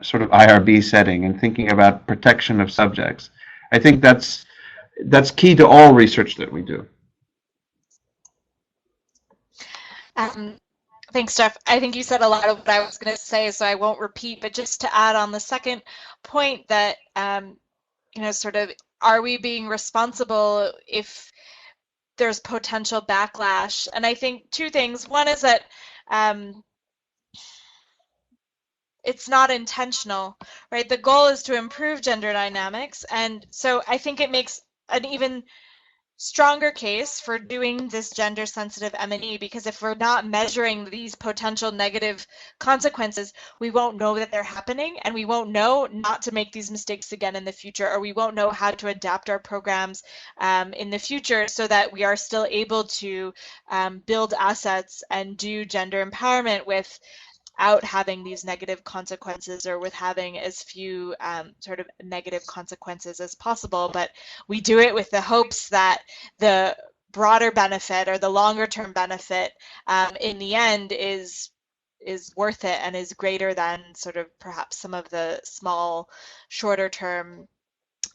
sort of IRB setting, and thinking about protection of subjects. I think that's key to all research that we do. Thanks, Jeff. I think you said a lot of what I was going to say, so I won't repeat, but just to add on the second point that, sort of, are we being responsible if there's potential backlash? And I think two things. One is that it's not intentional, right? The goal is to improve gender dynamics, and so I think it makes an even stronger case for doing this gender-sensitive M&E, because if we're not measuring these potential negative consequences, we won't know that they're happening, and we won't know not to make these mistakes again in the future, or we won't know how to adapt our programs in the future so that we are still able to build assets and do gender empowerment without having these negative consequences, or with having as few sort of negative consequences as possible. But we do it with the hopes that the broader benefit, or the longer term benefit, in the end is worth it and is greater than sort of perhaps some of the small, shorter term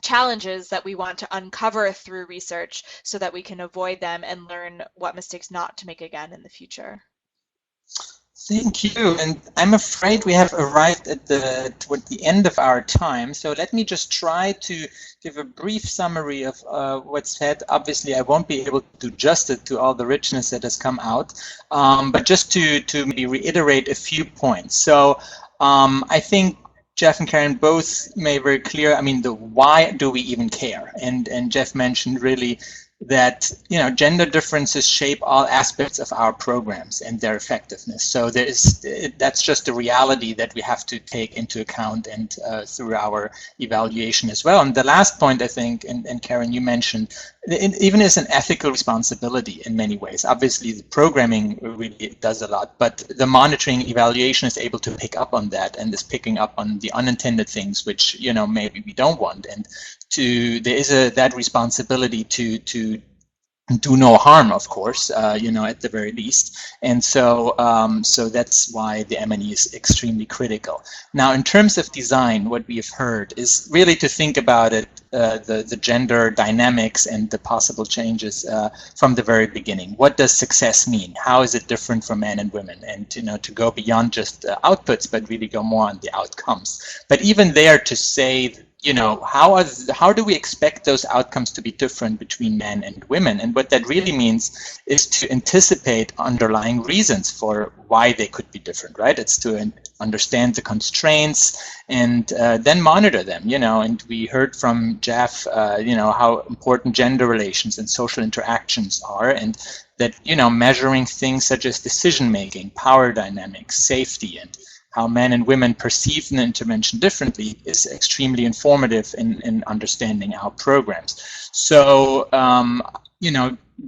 challenges that we want to uncover through research so that we can avoid them and learn what mistakes not to make again in the future. Thank you, and I'm afraid we have arrived toward the end of our time, so let me just try to give a brief summary of what's said. Obviously, I won't be able to do justice to all the richness that has come out, but just to maybe reiterate a few points. So I think Jeff and Karen both made very clear, I mean, the why do we even care? And Jeff mentioned really that gender differences shape all aspects of our programs and their effectiveness. So that's just a reality that we have to take into account and through our evaluation as well. And the last point, I think, and Karen, you mentioned, it even is an ethical responsibility in many ways. Obviously, the programming really does a lot, but the monitoring evaluation is able to pick up on that and is picking up on the unintended things, which maybe we don't want. And there is that responsibility to do no harm, of course, at the very least. And so so that's why the M&E is extremely critical. Now, in terms of design, what we have heard is really to think about it, the gender dynamics and the possible changes from the very beginning. What does success mean? How is it different for men and women? And to go beyond just outputs, but really go more on the outcomes. But even there, to say, how do we expect those outcomes to be different between men and women? And what that really means is to anticipate underlying reasons for why they could be different, right? It's to understand the constraints and then monitor them, and we heard from Jeff, how important gender relations and social interactions are, and that, measuring things such as decision-making, power dynamics, safety, and how men and women perceive an intervention differently is extremely informative in understanding our programs. So,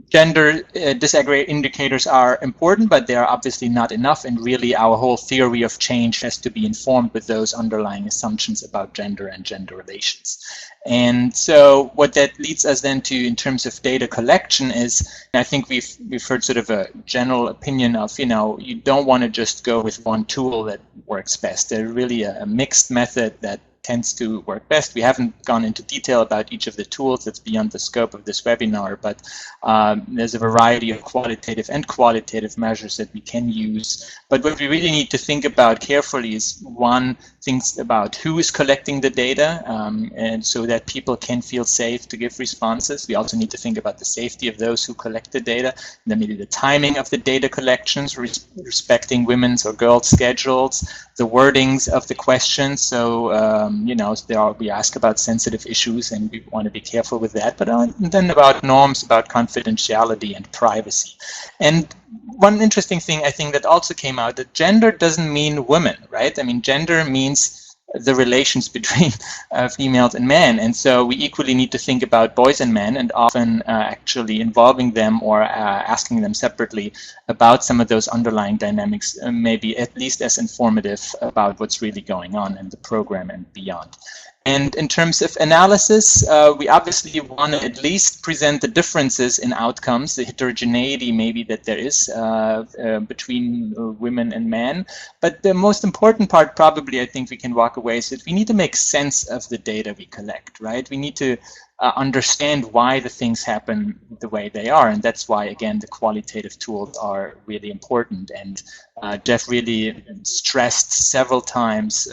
gender disaggregate indicators are important, but they are obviously not enough, and really our whole theory of change has to be informed with those underlying assumptions about gender and gender relations. And so what that leads us then to, in terms of data collection, is, I think we've heard sort of a general opinion of, you don't want to just go with one tool that works best. There's really a mixed method that tends to work best. We haven't gone into detail about each of the tools. That's beyond the scope of this webinar, but there's a variety of qualitative and qualitative measures that we can use. But what we really need to think about carefully is, one, things about who is collecting the data, and so that people can feel safe to give responses. We also need to think about the safety of those who collect the data, and then maybe the timing of the data collections, respecting women's or girls' schedules, the wordings of the questions. So, we ask about sensitive issues, and we want to be careful with that. But then about norms, about confidentiality and privacy. And one interesting thing, I think, that also came out, that gender doesn't mean women, right? I mean, gender means the relations between females and men, and so we equally need to think about boys and men, and often actually involving them or asking them separately about some of those underlying dynamics, maybe at least as informative about what's really going on in the program and beyond. And in terms of analysis, we obviously want to at least present the differences in outcomes, the heterogeneity maybe that there is between women and men. But the most important part, probably, I think we can walk away, is that we need to make sense of the data we collect, right? We need to understand why the things happen the way they are, and that's why, again, the qualitative tools are really important. And Jeff really stressed several times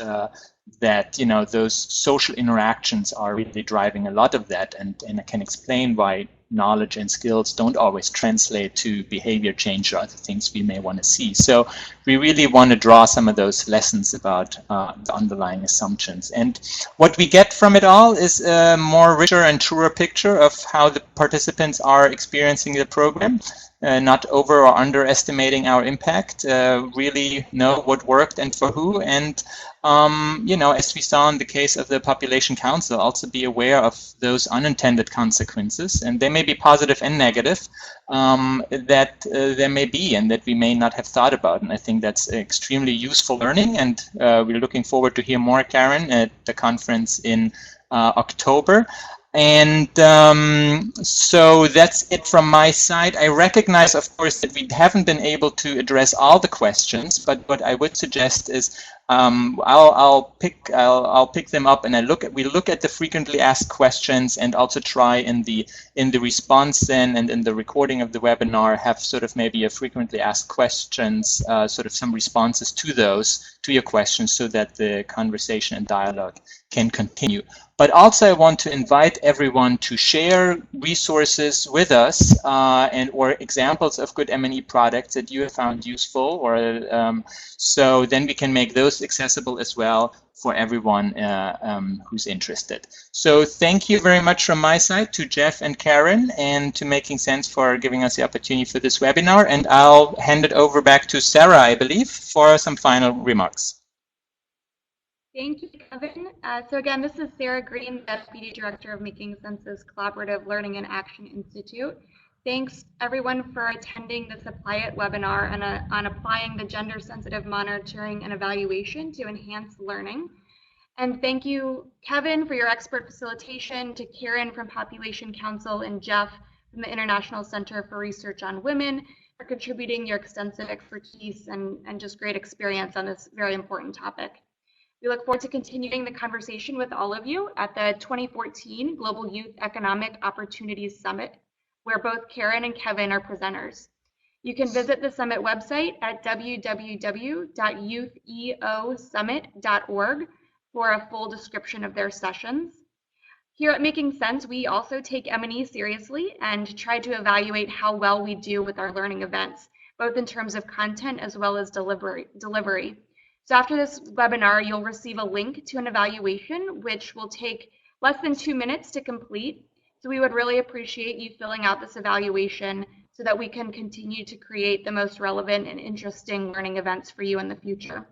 that those social interactions are really driving a lot of that, and I can explain why knowledge and skills don't always translate to behavior change or other things we may want to see. So we really want to draw some of those lessons about the underlying assumptions. And what we get from it all is a more richer and truer picture of how the participants are experiencing the program. Not over or underestimating our impact, really know what worked and for who, and as we saw in the case of the Population Council, also be aware of those unintended consequences, and they may be positive and negative, that there may be and that we may not have thought about. And I think that's extremely useful learning, and we're looking forward to hear more, Karen, at the conference in October. And so that's it from my side. I recognize, of course, that we haven't been able to address all the questions, but what I would suggest is I'll pick them up, and we look at the frequently asked questions, and also try in the response then and in the recording of the webinar have sort of maybe a frequently asked questions, sort of some responses to your questions, so that the conversation and dialogue can continue. But also I want to invite everyone to share resources with us or examples of good M&E products that you have found useful, or so then we can make those accessible as well. for everyone who's interested. So thank you very much from my side to Jeff and Karen, and to Making Sense for giving us the opportunity for this webinar. And I'll hand it over back to Sarah, I believe, for some final remarks. Thank you, Kevin. So again, this is Sarah Green, Deputy Director of Making Sense's Collaborative Learning and Action Institute. Thanks everyone for attending this ApplyIt webinar on applying the gender-sensitive monitoring and evaluation to enhance learning. And thank you, Kevin, for your expert facilitation, to Karen from Population Council, and Jeff from the International Center for Research on Women for contributing your extensive expertise and just great experience on this very important topic. We look forward to continuing the conversation with all of you at the 2014 Global Youth Economic Opportunities Summit, where both Karen and Kevin are presenters. You can visit the summit website at www.youtheosummit.org for a full description of their sessions. Here at Making Sense, we also take M&E seriously and try to evaluate how well we do with our learning events, both in terms of content as well as delivery. So after this webinar, you'll receive a link to an evaluation, which will take less than 2 minutes to complete. So we would really appreciate you filling out this evaluation so that we can continue to create the most relevant and interesting learning events for you in the future.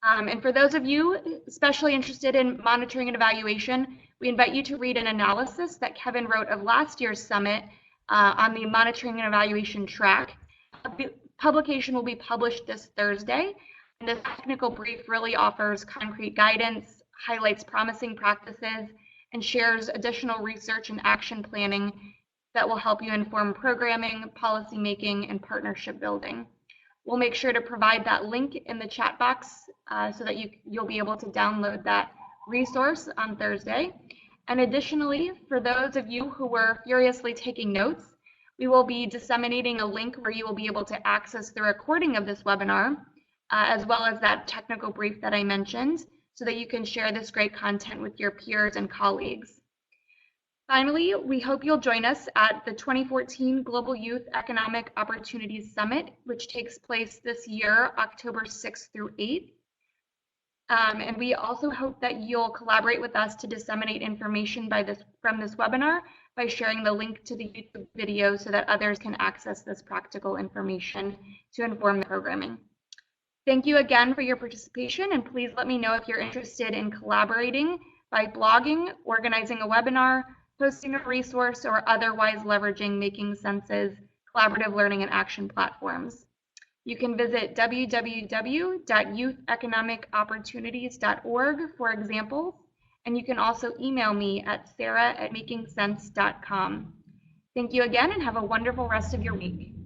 And for those of you especially interested in monitoring and evaluation, we invite you to read an analysis that Kevin wrote of last year's summit on the monitoring and evaluation track. The publication will be published this Thursday, and this technical brief really offers concrete guidance, highlights promising practices, and shares additional research and action planning that will help you inform programming, policy making, and partnership building. We'll make sure to provide that link in the chat box so that you'll be able to download that resource on Thursday. And additionally, for those of you who were furiously taking notes, we will be disseminating a link where you will be able to access the recording of this webinar, as well as that technical brief that I mentioned, so that you can share this great content with your peers and colleagues. Finally, we hope you'll join us at the 2014 Global Youth Economic Opportunities Summit, which takes place this year, October 6th through 8th. And we also hope that you'll collaborate with us to disseminate information from this webinar by sharing the link to the YouTube video so that others can access this practical information to inform the programming. Thank you again for your participation, and please let me know if you're interested in collaborating by blogging, organizing a webinar, posting a resource, or otherwise leveraging Making Sense's collaborative learning and action platforms. You can visit www.youtheconomicopportunities.org for examples, and you can also email me at sarah@makingsense.com. Thank you again, and have a wonderful rest of your week.